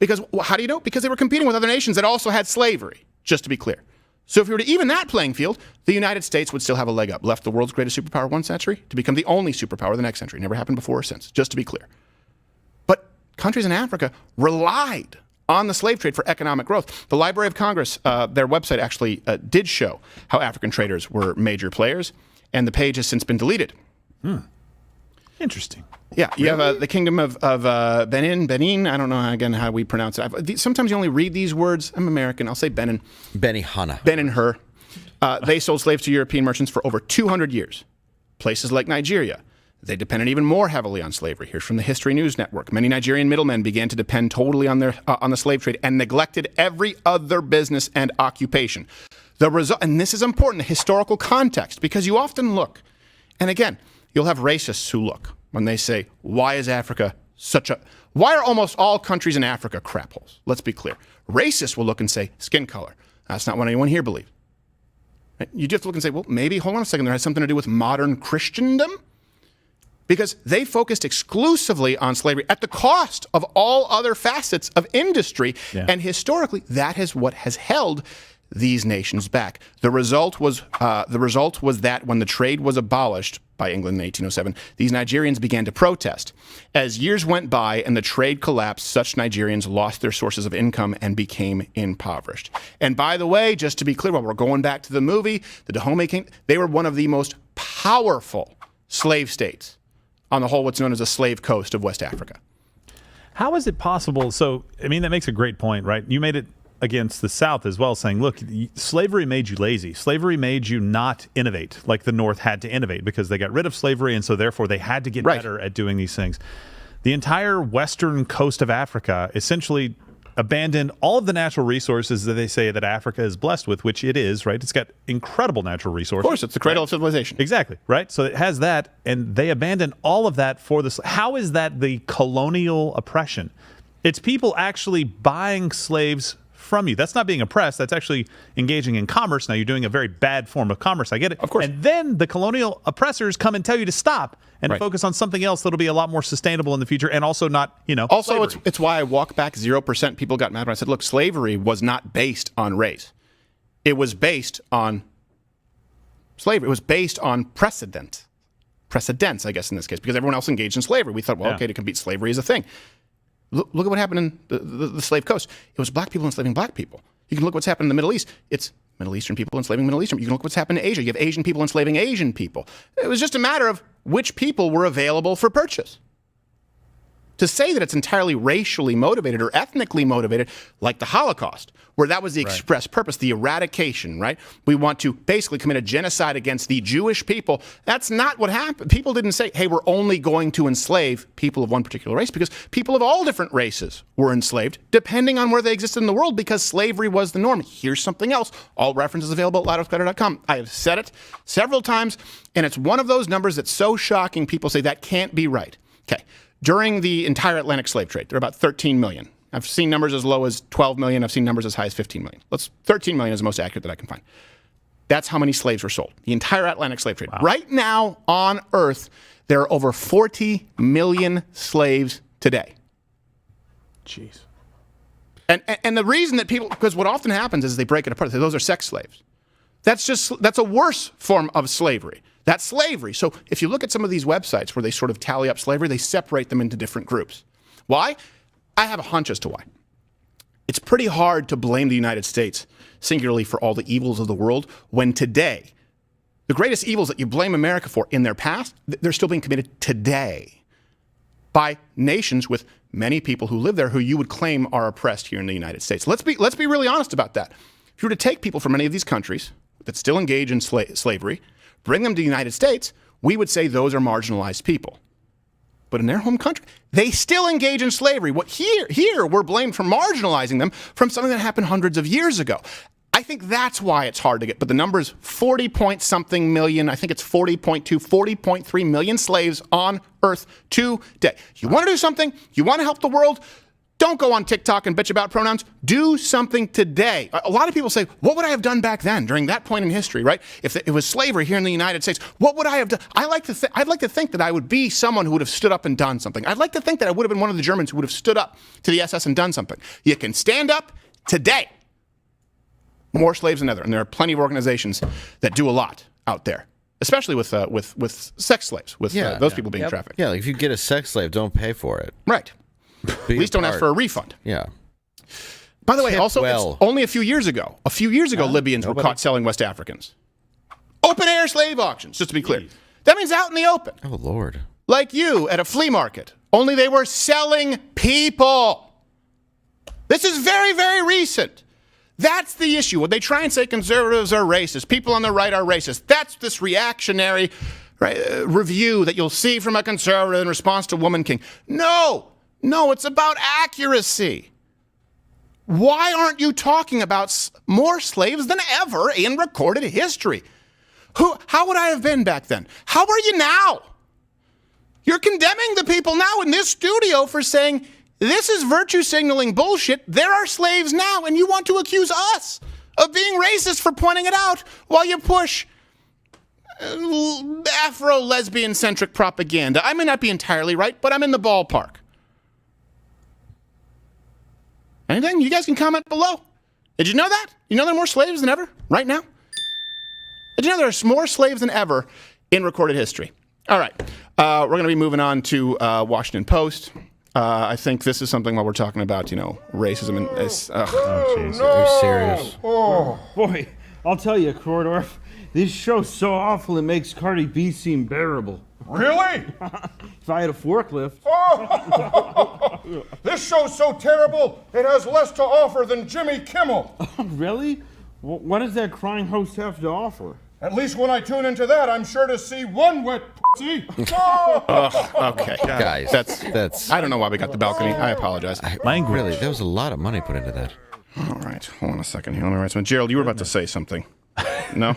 Because, how do you know? Because they were competing with other nations that also had slavery, just to be clear. So if you were to even that playing field, the United States would still have a leg up. Left the world's greatest superpower one century to become the only superpower the next century. Never happened before or since, just to be clear. But countries in Africa relied on the slave trade for economic growth. The Library of Congress, their website actually did show how African traders were major players, and the page has since been deleted. Interesting. Yeah, you have the kingdom of Benin. I don't know, again, how we pronounce it. Sometimes you only read these words. I'm American. I'll say Benin. Benihana. Benin-Hur. They sold slaves to European merchants for over 200 years. Places like Nigeria, they depended even more heavily on slavery. Here's from the History News Network. Many Nigerian middlemen began to depend totally on the slave trade and neglected every other business and occupation. The result, and this is important, the historical context, because you often look, and again, you'll have racists who look when they say, why are almost all countries in Africa crap holes? Let's be clear. Racists will look and say, skin color. That's not what anyone here believes. You just look and say, well, maybe, hold on a second, there has something to do with modern Christendom? Because they focused exclusively on slavery at the cost of all other facets of industry. Yeah. And historically, that is what has held these nations back. The result was that when the trade was abolished by England in 1807, these Nigerians began to protest. As years went by and the trade collapsed, such Nigerians lost their sources of income and became impoverished. And by the way, just to be clear, while we're going back to the movie, the Dahomey King, they were one of the most powerful slave states on the whole, what's known as the slave coast of West Africa. How is it possible? So, I mean, that makes a great point, right? You made it against the South as well, saying, look, slavery made you lazy. Slavery made you not innovate like the North had to innovate because they got rid of slavery, and so therefore they had to get better at doing these things. The entire western coast of Africa essentially abandoned all of the natural resources that they say that Africa is blessed with, which it is, right? It's got incredible natural resources. Of course, it's the cradle of civilization. Exactly, right? So it has that, and they abandoned all of that for this. How is that the colonial oppression? It's people actually buying slaves from you. That's not being oppressed. That's actually engaging in commerce. Now, you're doing a very bad form of commerce. I get it. Of course. And then the colonial oppressors come and tell you to stop and focus on something else that'll be a lot more sustainable in the future and also not, Also, slavery. it's why I walk back 0%. People got mad when I said, look, slavery was not based on race. It was based on slavery. It was based on precedents, I guess, in this case, because everyone else engaged in slavery. We thought, well, okay, to compete, slavery is a thing. Look at what happened in the slave coast. It was black people enslaving black people. You can look what's happened in the Middle East. It's Middle Eastern people enslaving Middle Eastern. You can look what's happened in Asia. You have Asian people enslaving Asian people. It was just a matter of which people were available for purchase. To say that it's entirely racially motivated or ethnically motivated, like the Holocaust, where that was the express purpose, the eradication, right? We want to basically commit a genocide against the Jewish people. That's not what happened. People didn't say, hey, we're only going to enslave people of one particular race, because people of all different races were enslaved, depending on where they existed in the world, because slavery was the norm. Here's something else. All references available at loudercletter.com. I have said it several times, and it's one of those numbers that's so shocking, people say that can't be right. Okay. During the entire Atlantic slave trade, there are about 13 million. I've seen numbers as low as 12 million. I've seen numbers as high as 15 million. 13 million is the most accurate that I can find. That's how many slaves were sold. The entire Atlantic slave trade. Wow. Right now on Earth, there are over 40 million slaves today. Jeez. And the reason that people, because what often happens is they break it apart. They say, those are sex slaves. That's a worse form of slavery. That's slavery. So if you look at some of these websites where they sort of tally up slavery, they separate them into different groups. Why? I have a hunch as to why. It's pretty hard to blame the United States singularly for all the evils of the world when today, the greatest evils that you blame America for in their past, they're still being committed today by nations with many people who live there who you would claim are oppressed here in the United States. Let's be really honest about that. If you were to take people from many of these countries that still engage in slavery, bring them to the United States, we would say those are marginalized people. But in their home country, they still engage in slavery. What here we're blamed for marginalizing them from something that happened hundreds of years ago. I think that's why it's hard to get. But the number is 40-point-something million. I think it's 40.2, 40.3 million slaves on Earth today. You want to do something? You want to help the world? Don't go on TikTok and bitch about pronouns. Do something today. A lot of people say, what would I have done back then during that point in history, right? If it was slavery here in the United States, what would I have done? I'd like to think that I would be someone who would have stood up and done something. I'd like to think that I would have been one of the Germans who would have stood up to the SS and done something. You can stand up today. More slaves than ever. And there are plenty of organizations that do a lot out there, especially with sex slaves, with those people being trafficked. Yeah, like if you get a sex slave, don't pay for it. Right. At least don't ask for a refund. Yeah. By the way, it's only a few years ago. Libyans were caught selling West Africans. Open air slave auctions, just to be clear. That means out in the open. Oh, Lord. Like you at a flea market. Only they were selling people. This is very, very recent. That's the issue. When they try and say conservatives are racist, people on the right are racist, that's this reactionary review that you'll see from a conservative in response to Woman King. No, it's about accuracy. Why aren't you talking about more slaves than ever in recorded history? How would I have been back then? How are you now? You're condemning the people now in this studio for saying, this is virtue signaling bullshit. There are slaves now, and you want to accuse us of being racist for pointing it out while you push Afro-lesbian-centric propaganda. I may not be entirely right, but I'm in the ballpark. Anything? You guys can comment below. Did you know that? You know there are more slaves than ever right now? Did you know there are more slaves than ever in recorded history? All right. We're going to be moving on to Washington Post. I think this is something while we're talking about, racism and... Oh, jeez. Are you serious? Oh, boy. I'll tell you, Corridor, this show's so awful it makes Cardi B seem bearable. Really? If I had a forklift. Oh! This show's so terrible, it has less to offer than Jimmy Kimmel. Really? What does that crying host have to offer? At least when I tune into that, I'm sure to see one wet pussy. Okay. Guys, that's... I don't know why we got the balcony. I apologize. Really, there was a lot of money put into that. All right. Hold on a second here. Let me write something. Gerald, you were about to say something. No?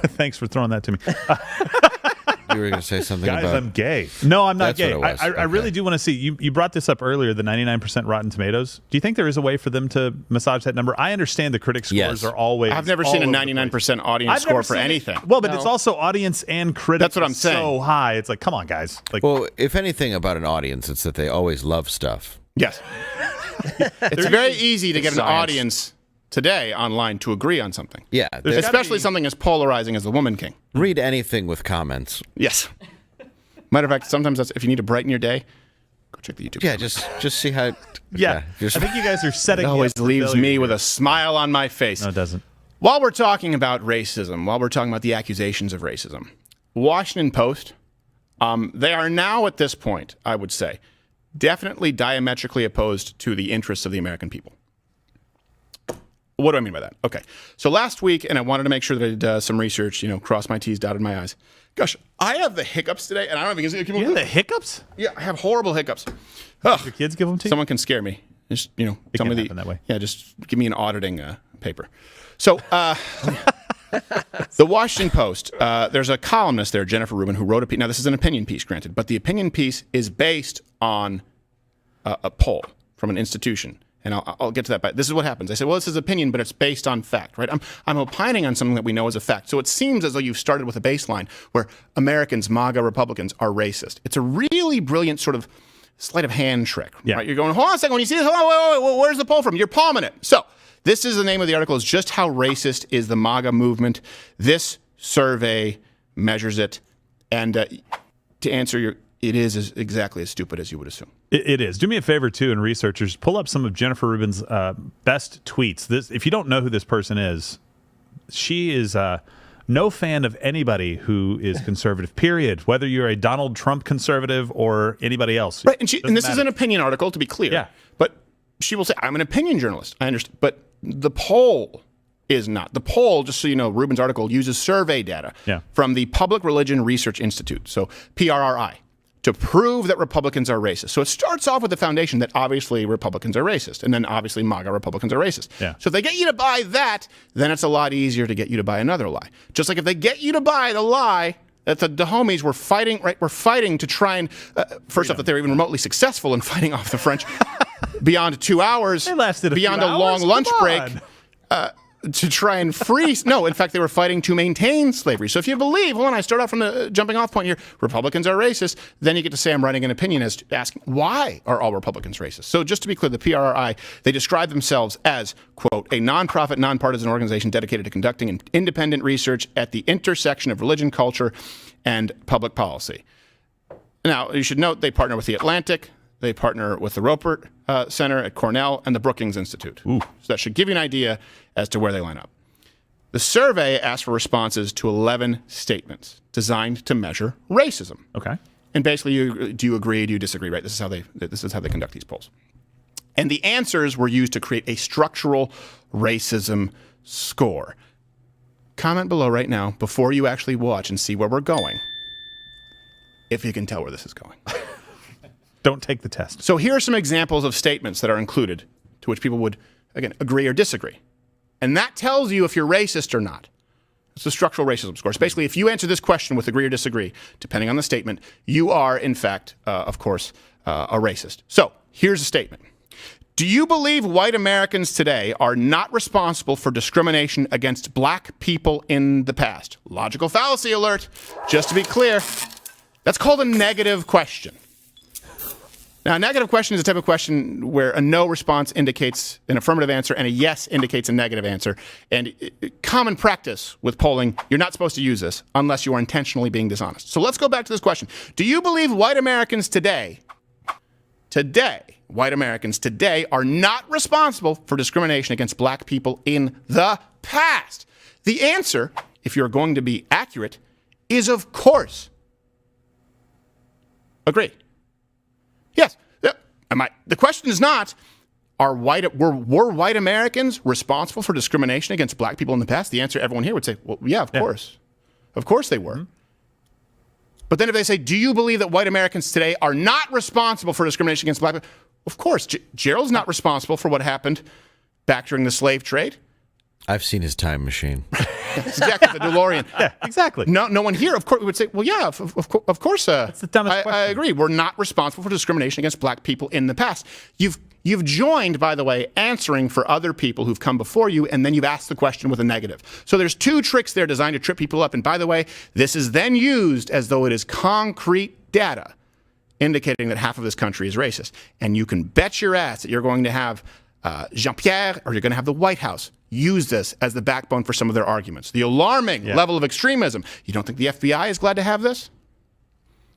Thanks for throwing that to me. You were going to say something Guys, about... I'm gay. No, I'm not That's gay. what it was. I really do want to see. You brought this up earlier, the 99% Rotten Tomatoes. Do you think there is a way for them to massage that number? I understand the critic scores are always... I've never seen a 99% audience score for anything. Well, but it's also audience and critic. That's what I'm saying. So high. It's like, come on, guys. Like, well, if anything about an audience, it's that they always love stuff. Yes. It's very easy to get an audience today online to agree on something. Yeah. Especially something as polarizing as the Woman King. Read anything with comments. Yes. Matter of fact, sometimes that's, if you need to brighten your day, go check the YouTube. Yeah, just see how... I think you guys are setting it always leaves me with a smile on my face. No, it doesn't. While we're talking about racism, while we're talking about the accusations of racism, Washington Post, they are now at this point, I would say, definitely diametrically opposed to the interests of the American people. What do I mean by that? Okay. So last week, and I wanted to make sure that I did some research, cross my T's, dotted my I's. Gosh, I have the hiccups today, and I don't know if you can see. You have the hiccups? Yeah, I have horrible hiccups. Ugh. Your kids give them to you? Someone can scare me. Just, tell me happen that way. Yeah, just give me an auditing paper. So, the Washington Post, there's a columnist there, Jennifer Rubin, who wrote a piece. Now, this is an opinion piece, granted, but the opinion piece is based on a poll from an institution. And I'll get to that. But this is what happens. I said, well, this is opinion, but it's based on fact, right? I'm opining on something that we know is a fact. So it seems as though you've started with a baseline where Americans, MAGA Republicans, are racist. It's a really brilliant sort of sleight of hand trick, right? You're going, hold on a second. When you see this, wait, where's the poll from? You're palming it. So this is the name of the article, is just how racist is the MAGA movement. This survey measures it. And to answer it is exactly as stupid as you would assume. It is. Do me a favor, too, and researchers, pull up some of Jennifer Rubin's best tweets. If you don't know who this person is, she is no fan of anybody who is conservative, period, whether you're a Donald Trump conservative or anybody else. Right, and this is an opinion article, to be clear. Yeah. But she will say, I'm an opinion journalist. I understand. But the poll is not. The poll, just so you know, Rubin's article uses survey data from the Public Religion Research Institute, so PRRI, to prove that Republicans are racist. So it starts off with the foundation that obviously Republicans are racist, and then obviously MAGA Republicans are racist. Yeah. So if they get you to buy that, then it's a lot easier to get you to buy another lie. Just like if they get you to buy the lie that the homies were fighting, right? We're fighting to try and, first off, that they're even remotely successful in fighting off the French beyond 2 hours, they lasted beyond a long lunch break. To try and free. No, in fact, they were fighting to maintain slavery. So if you believe, hold on, I start off from the jumping off point here, Republicans are racist, then you get to say I'm writing an opinion as to asking, why are all Republicans racist? So just to be clear, the PRRI, they describe themselves as, quote, a nonprofit, nonpartisan organization dedicated to conducting independent research at the intersection of religion, culture, and public policy. Now, you should note they partner with The Atlantic, they partner with the Roper Center at Cornell and the Brookings Institute. Ooh. So that should give you an idea as to where they line up. The survey asked for responses to 11 statements designed to measure racism. Okay. And basically, do you agree? Do you disagree? Right. This is how they conduct these polls. And the answers were used to create a structural racism score. Comment below right now before you actually watch and see where we're going, if you can tell where this is going. Don't take the test. So here are some examples of statements that are included to which people would, again, agree or disagree. And that tells you if you're racist or not. It's a structural racism score. So basically, if you answer this question with agree or disagree, depending on the statement, you are, in fact, of course, a racist. So here's a statement. Do you believe white Americans today are not responsible for discrimination against black people in the past? Logical fallacy alert. Just to be clear, that's called a negative question. Now, a negative question is a type of question where a no response indicates an affirmative answer and a yes indicates a negative answer. And common practice with polling, you're not supposed to use this unless you are intentionally being dishonest. So let's go back to this question. Do you believe white Americans today, white Americans today are not responsible for discrimination against black people in the past? The answer, if you're going to be accurate, is of course. Agree. Yes. The question is not, were white Americans responsible for discrimination against black people in the past? The answer, everyone here would say, well, yeah, of course. Of course they were. Mm-hmm. But then if they say, do you believe that white Americans today are not responsible for discrimination against black people? Of course. Gerald's not responsible for what happened back during the slave trade. I've seen his time machine. It's exactly the DeLorean. Yeah, exactly. No one here, of course, would say, well, yeah, of course. That's the dumbest question. I agree. We're not responsible for discrimination against black people in the past. You've joined, by the way, answering for other people who've come before you, and then you've asked the question with a negative. So there's two tricks there designed to trip people up. And by the way, this is then used as though it is concrete data indicating that half of this country is racist. And you can bet your ass that you're going to have Jean-Pierre, or you're going to have the White House use this as the backbone for some of their arguments. The alarming level of extremism. You don't think the FBI is glad to have this?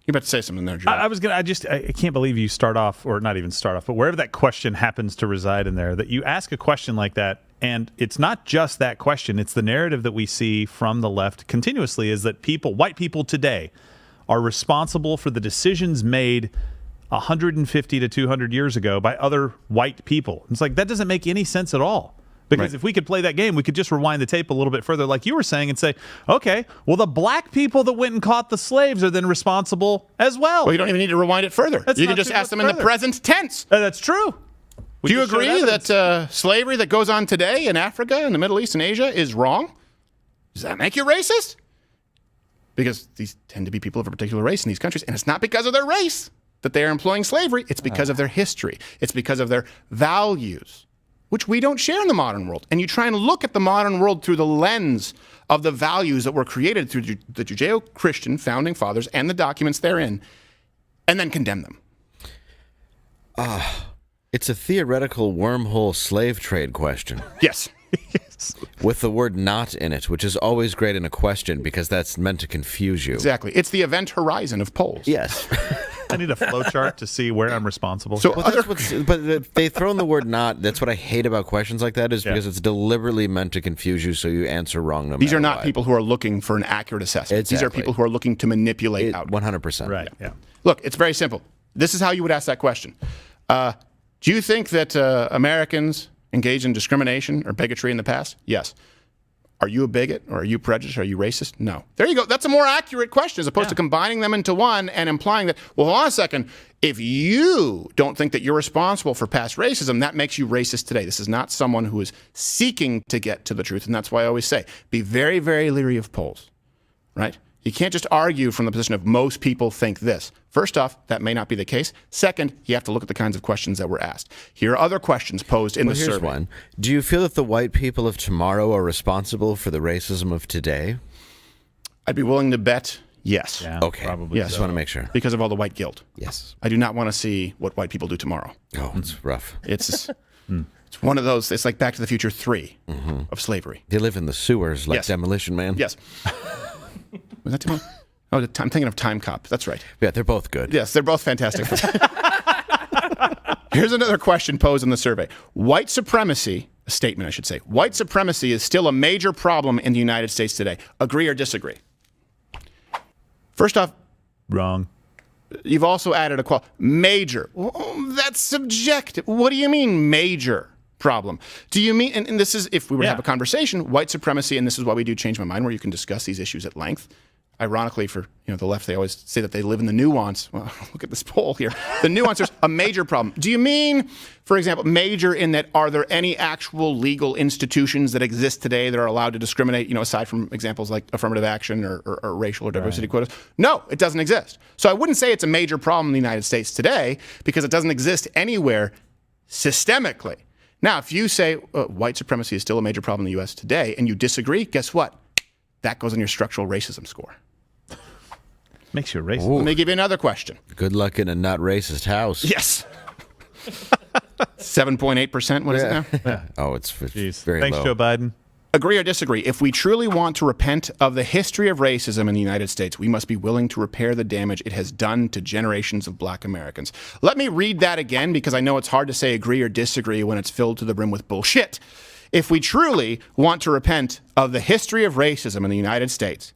You're about to say something there, Joe. I can't believe you start off, or not even start off, but wherever that question happens to reside in there, that you ask a question like that, and it's not just that question, it's the narrative that we see from the left continuously, is that white people today are responsible for the decisions made 150 to 200 years ago by other white people. It's like, that doesn't make any sense at all. Because if we could play that game, we could just rewind the tape a little bit further, like you were saying, and say, okay, well, the black people that went and caught the slaves are then responsible as well. Well, you don't even need to rewind it further. You can just ask them in the present tense. That's true. Do you agree that slavery that goes on today in Africa, in the Middle East, and Asia is wrong? Does that make you racist? Because these tend to be people of a particular race in these countries, and it's not because of their race that they are employing slavery. It's because of their history. It's because of their values, which we don't share in the modern world. And you try and look at the modern world through the lens of the values that were created through the Judeo-Christian founding fathers and the documents therein, and then condemn them. It's a theoretical wormhole slave trade question. Yes. With the word not in it, which is always great in a question because that's meant to confuse you. Exactly. It's the event horizon of polls. Yes. I need a flow chart to see where I'm responsible. So, but they throw in the word not. That's what I hate about questions like that, is because it's deliberately meant to confuse you so you answer wrong. These are not people who are looking for an accurate assessment. Exactly. These are people who are looking to manipulate out. 100%. Right. Yeah. Look, it's very simple. This is how you would ask that question. Do you think that Americans engaged in discrimination or bigotry in the past? Yes. Are you a bigot, or are you prejudiced? Are you racist? No. There you go. That's a more accurate question, as opposed to combining them into one and implying that, well, hold on a second, if you don't think that you're responsible for past racism, that makes you racist today. This is not someone who is seeking to get to the truth, and that's why I always say, be very, very leery of polls, right? You can't just argue from the position of most people think this. First off, that may not be the case. Second, you have to look at the kinds of questions that were asked. Here are other questions posed in the survey. Here's one. Do you feel that the white people of tomorrow are responsible for the racism of today? I'd be willing to bet yes. Yeah, okay. Probably. Yes. Just want to make sure. Because of all the white guilt. Yes. I do not want to see what white people do tomorrow. Oh, it's rough. It's one of those, it's like Back to the Future 3 of slavery. They live in the sewers like Demolition Man. Yes. Was that too much? Oh, I'm thinking of Time Cop. That's right. Yeah, they're both good. Yes, they're both fantastic. Here's another question posed in the survey. White supremacy, a statement I should say, white supremacy is still a major problem in the United States today. Agree or disagree? First off, wrong. You've also added a major. Well, that's subjective. What do you mean major problem? Do you mean, and this is, if we were to have a conversation, white supremacy, and this is why we do Change My Mind, where you can discuss these issues at length. Ironically, for the left, they always say that they live in the nuance. Well, look at this poll here. The nuance is a major problem. Do you mean, for example, major in that are there any actual legal institutions that exist today that are allowed to discriminate, aside from examples like affirmative action or racial or diversity quotas? No, it doesn't exist. So I wouldn't say it's a major problem in the United States today because it doesn't exist anywhere systemically. Now, if you say white supremacy is still a major problem in the U.S. today and you disagree, guess what? That goes on your structural racism score. Makes you racist. Let me give you another question. Good luck in a not racist house. Yes. 7.8%. What is it now? Yeah. Oh, it's very Thanks, low. Joe Biden. Agree or disagree? If we truly want to repent of the history of racism in the United States, we must be willing to repair the damage it has done to generations of black Americans. Let me read that again because I know it's hard to say agree or disagree when it's filled to the brim with bullshit. If we truly want to repent of the history of racism in the United States,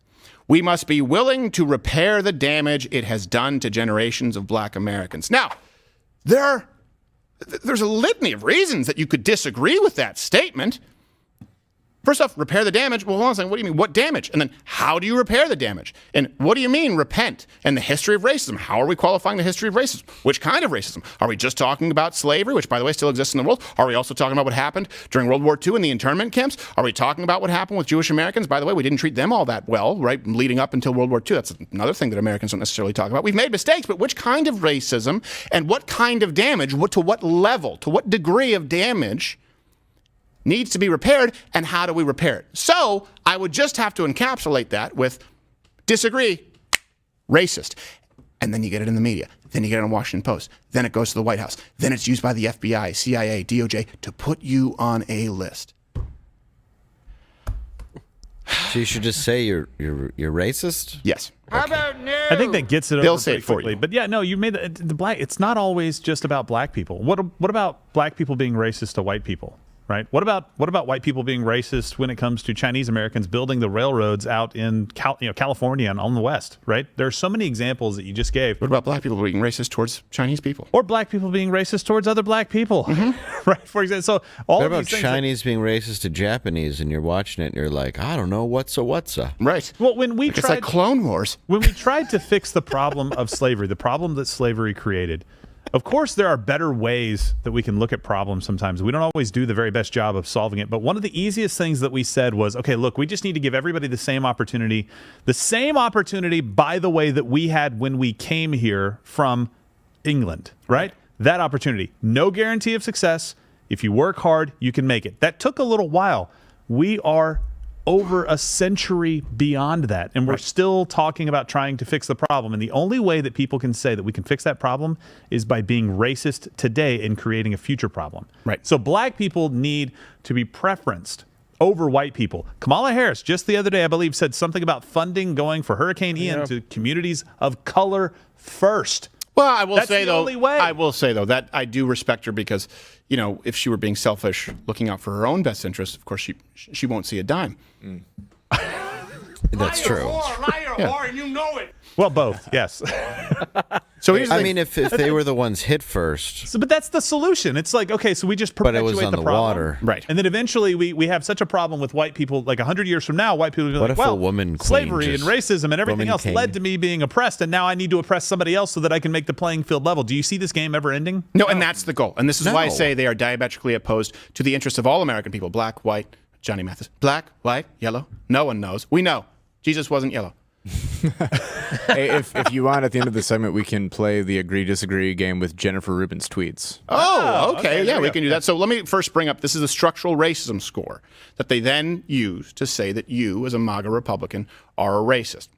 we must be willing to repair the damage it has done to generations of black Americans. Now, there's a litany of reasons that you could disagree with that statement. First off, repair the damage. Well, hold on a second. What do you mean? What damage? And then how do you repair the damage? And what do you mean repent? And the history of racism. How are we qualifying the history of racism? Which kind of racism? Are we just talking about slavery, which, by the way, still exists in the world? Are we also talking about what happened during World War II in the internment camps? Are we talking about what happened with Jewish Americans? By the way, we didn't treat them all that well, right, leading up until World War II. That's another thing that Americans don't necessarily talk about. We've made mistakes, but which kind of racism and what kind of damage, to what level, to what degree of damage needs to be repaired, and how do we repair it? So I would just have to encapsulate that with disagree, racist. And then you get it in the media. Then you get it on Washington Post. Then it goes to the White House. Then it's used by the FBI, CIA, DOJ to put you on a list. So you should just say you're racist? Yes. How about no? I think that gets it over They'll say pretty it for quickly. you. But yeah, no, you made the black. It's not always just about black people. What about black people being racist to white people? Right? What about white people being racist when it comes to Chinese Americans building the railroads out in California and on the West? Right? There are so many examples that you just gave. What about black people being racist towards Chinese people? Or black people being racist towards other black people? Right? For example, so all What of about these things Chinese being racist to Japanese, and you're watching it and you're like, I don't know, what's a? Right. Well, when we it's like Clone Wars. When we tried to fix the problem of slavery, the problem that slavery created, of course, there are better ways that we can look at problems sometimes. We don't always do the very best job of solving it. But one of the easiest things that we said was, okay, look, we just need to give everybody the same opportunity, by the way, that we had when we came here from England, right? That opportunity. No guarantee of success. If you work hard, you can make it. That took a little while. We are over a century beyond that, and we're still talking about trying to fix the problem. And the only way that people can say that we can fix that problem is by being racist today and creating a future problem. Right. So black people need to be preferenced over white people. Kamala Harris, just the other day, I believe, said something about funding going for Hurricane Ian to communities of color first. Well, I will That's say the though, only way. I will say though that I do respect her because, if she were being selfish, looking out for her own best interest, of course she won't see a dime. That's true. Liar, whore, and you know it. Well, both, yes. So here's the I thing. mean, if they were the ones hit first, But that's the solution. It's like, okay, so we just but perpetuate it was on the the problem. water. Right. And then eventually we have such a problem with white people, like 100 years from now, white people will be What like, if a well, woman queen slavery and just- racism and everything woman else king? led to me being oppressed, and now I need to oppress somebody else so that I can make the playing field level. Do you see this game ever ending? No, and that's the goal. And this is why I No. say they are diametrically opposed to the interests of all American people. Black, white, Johnny Mathis. Black, white, yellow. No one knows. We know. Jesus wasn't yellow. Hey, if you want, at the end of the segment, we can play the agree-disagree game with Jennifer Rubin's tweets. Oh, okay. there Yeah, we we go. can do that. So let me first bring up, this is a structural racism score that they then use to say that you, as a MAGA Republican, are a racist.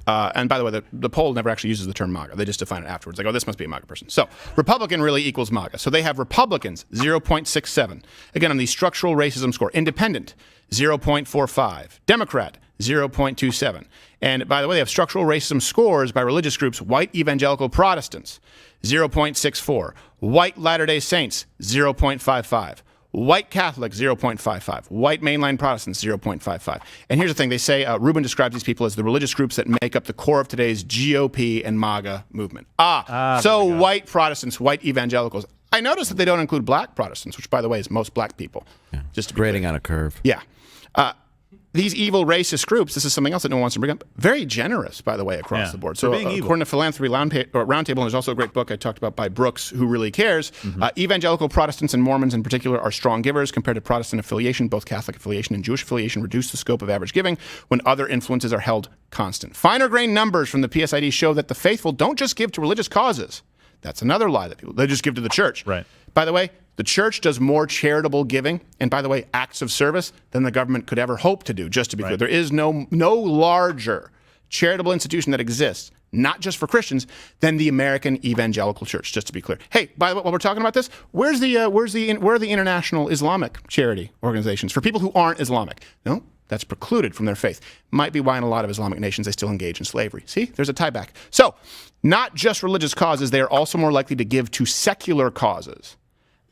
And by the way, the poll never actually uses the term MAGA. They just define it afterwards. Like, oh, this must be a MAGA person. So Republican really equals MAGA. So they have Republicans, 0.67. Again, on the structural racism score. Independent, 0.45. Democrat, 0.27. And by the way, they have structural racism scores by religious groups. White evangelical Protestants, 0.64. White Latter-day Saints, 0.55. White Catholic, 0.55. White mainline Protestants, 0.55. And here's the thing. They say, Rubin describes these people as the religious groups that make up the core of today's GOP and MAGA movement. So white Protestants, white evangelicals. I noticed that they don't include black Protestants, which, by the way, is most black people. Yeah. Just to be grading clear. on a curve. Yeah. These evil racist groups, this is something else that no one wants to bring up, very generous, by the way, across the board. So They're being evil. according to Philanthropy Roundtable, and there's also a great book I talked about by Brooks, Who Really Cares, evangelical Protestants and Mormons in particular are strong givers compared to Protestant affiliation. Both Catholic affiliation and Jewish affiliation reduce the scope of average giving when other influences are held constant. Finer grain numbers from the PSID show that the faithful don't just give to religious causes. That's another lie that they just give to the church. Right. By the way, the church does more charitable giving, and by the way, acts of service than the government could ever hope to do, just to be clear. There is no larger charitable institution that exists, not just for Christians, than the American Evangelical Church, just to be clear. Hey, by the way, while we're talking about this, where are the international Islamic charity organizations for people who aren't Islamic? No, that's precluded from their faith. Might be why in a lot of Islamic nations they still engage in slavery. See, there's a tie back. So, not just religious causes, they are also more likely to give to secular causes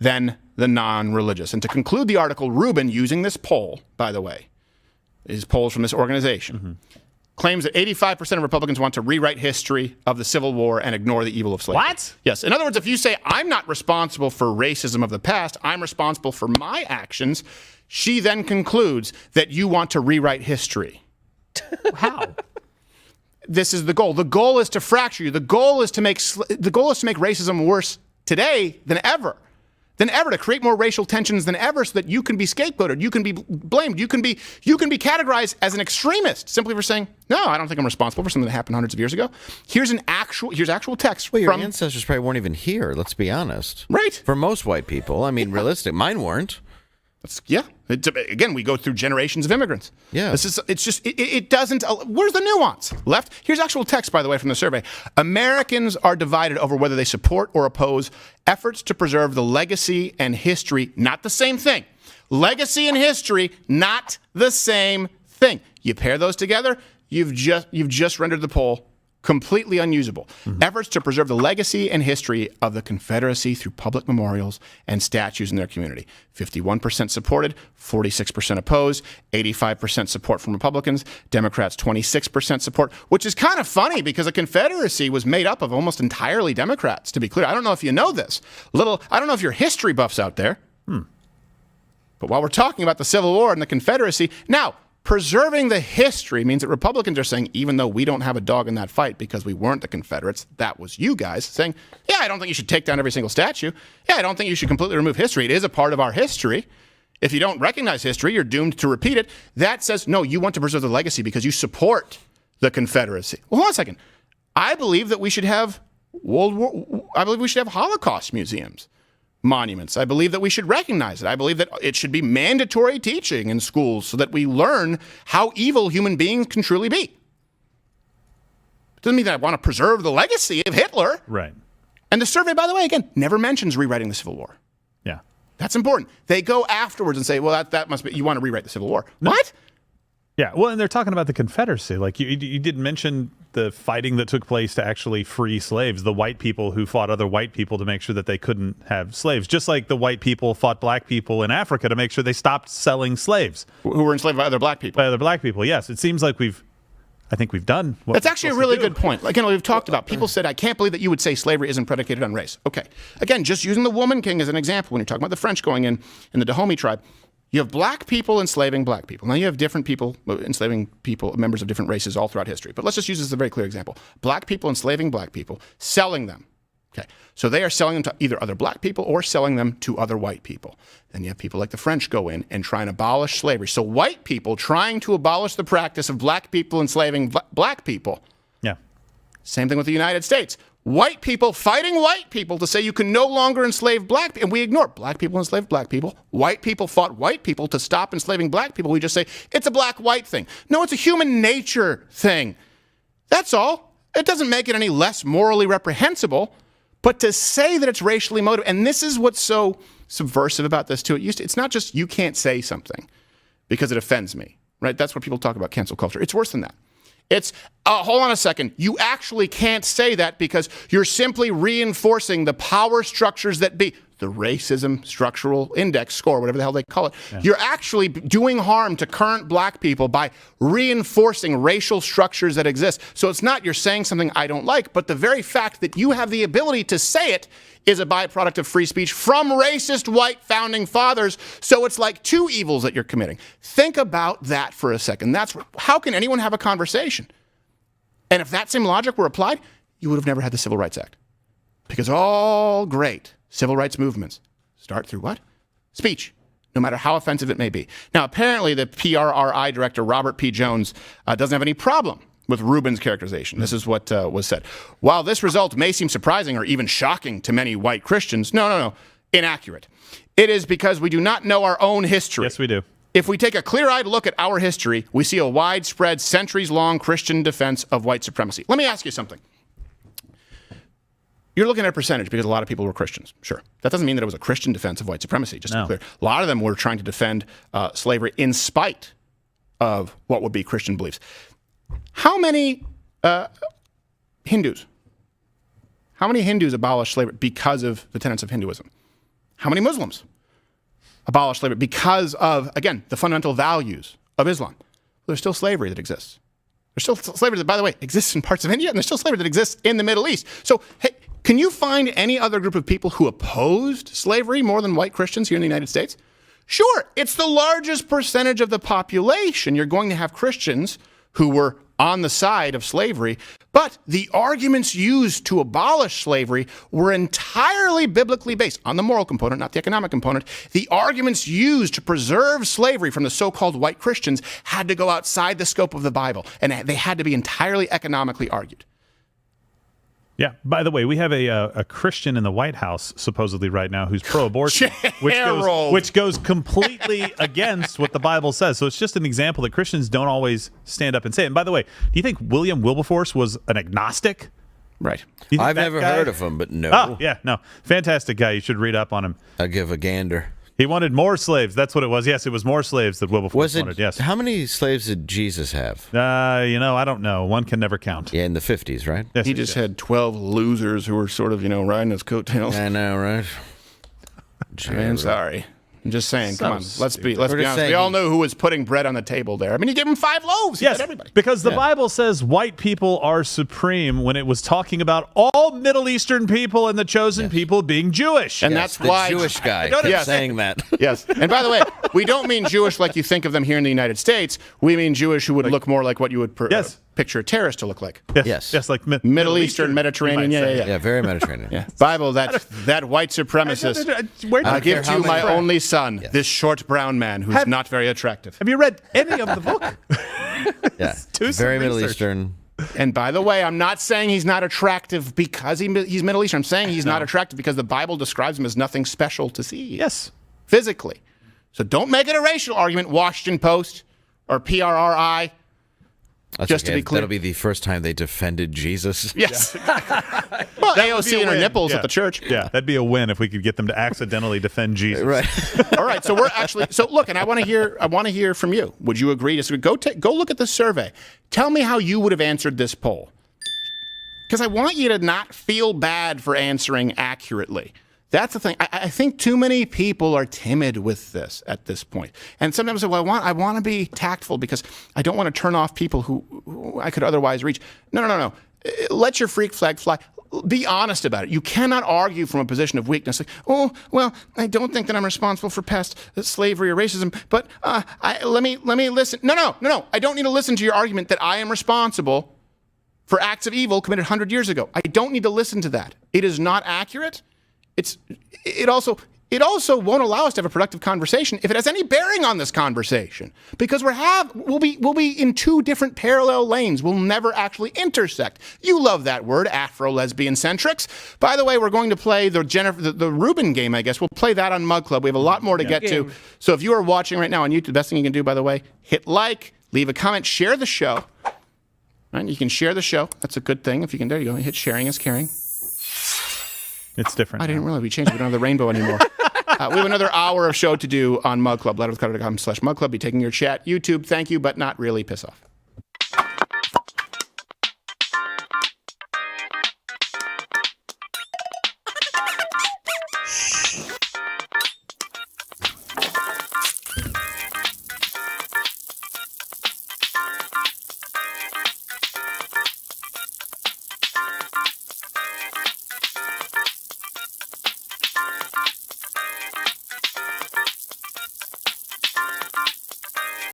than the non-religious. And to conclude the article, Rubin, using this poll, by the way, is polls from this organization, claims that 85% of Republicans want to rewrite history of the Civil War and ignore the evil of slavery. What? Yes. In other words, if you say, I'm not responsible for racism of the past, I'm responsible for my actions, She then concludes that you want to rewrite history. How? This is the goal. The goal is to fracture you. The goal is to make racism worse today than ever, to create more racial tensions than ever, so that you can be scapegoated, you can be blamed, you can be categorized as an extremist simply for saying, no, I don't think I'm responsible for something that happened hundreds of years ago. Here's actual text. Well, your ancestors probably weren't even here. Let's be honest. Right. For most white people, I mean, realistic. Mine weren't. Again, we go through generations of immigrants. Yeah. It doesn't. Where's the nuance? Left. Here's actual text, by the way, from the survey. Americans are divided over whether they support or oppose efforts to preserve the legacy and history. Not the same thing. Legacy and history, not the same thing. You pair those together, you've just rendered the poll completely unusable. Efforts to preserve the legacy and history of the Confederacy through public memorials and statues in their community. 51% supported, 46% opposed, 85% support from Republicans, Democrats 26% support, which is kind of funny because the Confederacy was made up of almost entirely Democrats, to be clear. I don't know if you know this. I don't know if you're history buffs out there. But while we're talking about the Civil War and the Confederacy, now, preserving the history means that Republicans are saying, even though we don't have a dog in that fight because we weren't the Confederates, that was you guys, saying, yeah, I don't think you should take down every single statue. Yeah, I don't think you should completely remove history. It is a part of our history. If you don't recognize history, you're doomed to repeat it. That says, no, you want to preserve the legacy because you support the Confederacy. Well, hold on a second. I believe that we should have Holocaust museums, monuments. I believe that we should recognize it. I believe that it should be mandatory teaching in schools so that we learn how evil human beings can truly be. It doesn't mean that I want to preserve the legacy of Hitler. Right. And the survey, by the way, again, never mentions rewriting the Civil War. Yeah. That's important. They go afterwards and say, well, that must be, you want to rewrite the Civil War. What? Yeah, well, and they're talking about the Confederacy. Like, you did mention the fighting that took place to actually free slaves, the white people who fought other white people to make sure that they couldn't have slaves, just like the white people fought black people in Africa to make sure they stopped selling slaves. Who were enslaved by other black people. By other black people, yes. It seems like I think we've done what That's actually a really good point. Again, we've talked about, people said, I can't believe that you would say slavery isn't predicated on race. Okay. Again, just using the woman king as an example, when you're talking about the French going in the Dahomey tribe, you have black people enslaving black people. Now you have different people enslaving people, members of different races all throughout history. But let's just use this as a very clear example. Black people enslaving black people, selling them. Okay. So they are selling them to either other black people or selling them to other white people. Then you have people like the French go in and try and abolish slavery. So white people trying to abolish the practice of black people enslaving black people. Yeah. Same thing with the United States. White people fighting white people to say you can no longer enslave black people. And we ignore black people enslaved black people. White people fought white people to stop enslaving black people. We just say it's a black-white thing. No, it's a human nature thing. That's all. It doesn't make it any less morally reprehensible. But to say that it's racially motivated, and this is what's so subversive about this too. It's not just you can't say something because it offends me, right? That's what people talk about cancel culture. It's worse than that. It's, hold on a second, you actually can't say that because you're simply reinforcing the power structures that be, the racism structural index score, whatever the hell they call it. Yeah. You're actually doing harm to current black people by reinforcing racial structures that exist. So it's not you're saying something I don't like, but the very fact that you have the ability to say it is a byproduct of free speech from racist white founding fathers. So it's like two evils that you're committing. Think about that for a second. How can anyone have a conversation? And if that same logic were applied, you would have never had the Civil Rights Act. Because all great civil rights movements start through what? Speech, no matter how offensive it may be. Now, apparently the PRRI director, Robert P. Jones, doesn't have any problem with Rubin's characterization. This is what was said. While this result may seem surprising or even shocking to many white Christians, no, inaccurate. It is because we do not know our own history. Yes, we do. If we take a clear-eyed look at our history, we see a widespread, centuries-long Christian defense of white supremacy. Let me ask you something. You're looking at a percentage because a lot of people were Christians. Sure. That doesn't mean that it was a Christian defense of white supremacy, just to be clear. A lot of them were trying to defend slavery in spite of what would be Christian beliefs. How many Hindus abolished slavery because of the tenets of Hinduism? How many Muslims abolished slavery because of, again, the fundamental values of Islam? Well, there's still slavery that exists. There's still slavery that, by the way, exists in parts of India, and there's still slavery that exists in the Middle East. So, hey, can you find any other group of people who opposed slavery more than white Christians here in the United States? Sure, it's the largest percentage of the population. You're going to have Christians who were on the side of slavery, but the arguments used to abolish slavery were entirely biblically based on the moral component, not the economic component. The arguments used to preserve slavery from the so-called white Christians had to go outside the scope of the Bible, and they had to be entirely economically argued. Yeah. By the way, we have a Christian in the White House supposedly right now who's pro-abortion, which goes completely against what the Bible says. So it's just an example that Christians don't always stand up and say it. And by the way, do you think William Wilberforce was an agnostic? Right. I've never heard of him, but no. Oh, yeah, no. Fantastic guy. You should read up on him. I'll give a gander. He wanted more slaves. That's what it was. Yes, it was more slaves that Wilberforce wanted. Yes. How many slaves did Jesus have? I don't know. One can never count. Yeah, in the 50s, right? Yes, he just had 12 losers who were sort of, riding his coattails. I know, right? I'm sorry. I'm just saying. Come on. Let's be honest. Saying we all know who was putting bread on the table there. I mean, he gave him 5 loaves. He fed everybody. Because the Bible says white people are supreme when it was talking about all Middle Eastern people and the chosen people being Jewish. And that's why the Jewish guy kept saying that. Yes. And by the way, we don't mean Jewish like you think of them here in the United States. We mean Jewish who would look more like what you would picture a terrorist to look like. Yes, like Middle Eastern, Mediterranean. Yeah, very Mediterranean. Yeah. Bible, that white supremacist. I give to you my only son, this short brown man who's not very attractive. Have you read any of the book? Yeah, very Middle Eastern. And by the way, I'm not saying he's not attractive because he's Middle Eastern. I'm saying he's not attractive because the Bible describes him as nothing special to see. Yes. Physically. So don't make it a racial argument, Washington Post or PRRI. Just to be clear. That'll be the first time they defended Jesus. Yes. Well, AOC and her nipples at the church. Yeah, that'd be a win if we could get them to accidentally defend Jesus. Right. All right. So we're actually. So look, and I want to hear from you. Would you agree? Go look at the survey. Tell me how you would have answered this poll. Because I want you to not feel bad for answering accurately. That's the thing. I think too many people are timid with this at this point. And sometimes I say, well, I want to be tactful because I don't want to turn off people who I could otherwise reach. No. Let your freak flag fly. Be honest about it. You cannot argue from a position of weakness. Like, oh, well, I don't think that I'm responsible for past slavery or racism, but let me listen. No. I don't need to listen to your argument that I am responsible for acts of evil committed 100 years ago. I don't need to listen to that. It is not accurate. It also won't allow us to have a productive conversation if it has any bearing on this conversation, because we'll be in 2 different parallel lanes. We'll never actually intersect. You love that word, Afro-lesbian centrics. By the way, we're going to play the Reuben game. I guess we'll play that on Mug Club. We have a lot more to get to. So if you are watching right now on YouTube, the best thing you can do, by the way, hit like, leave a comment, share the show. Right? You can share the show. That's a good thing. If you can, there you go. Hit sharing is caring. It's different. I didn't realize we changed it. We don't have the rainbow anymore. We have another hour of show to do on Mug Club. Letterwithcutter.com/Mug Club. Be taking your chat. YouTube, thank you, but not really. Piss off.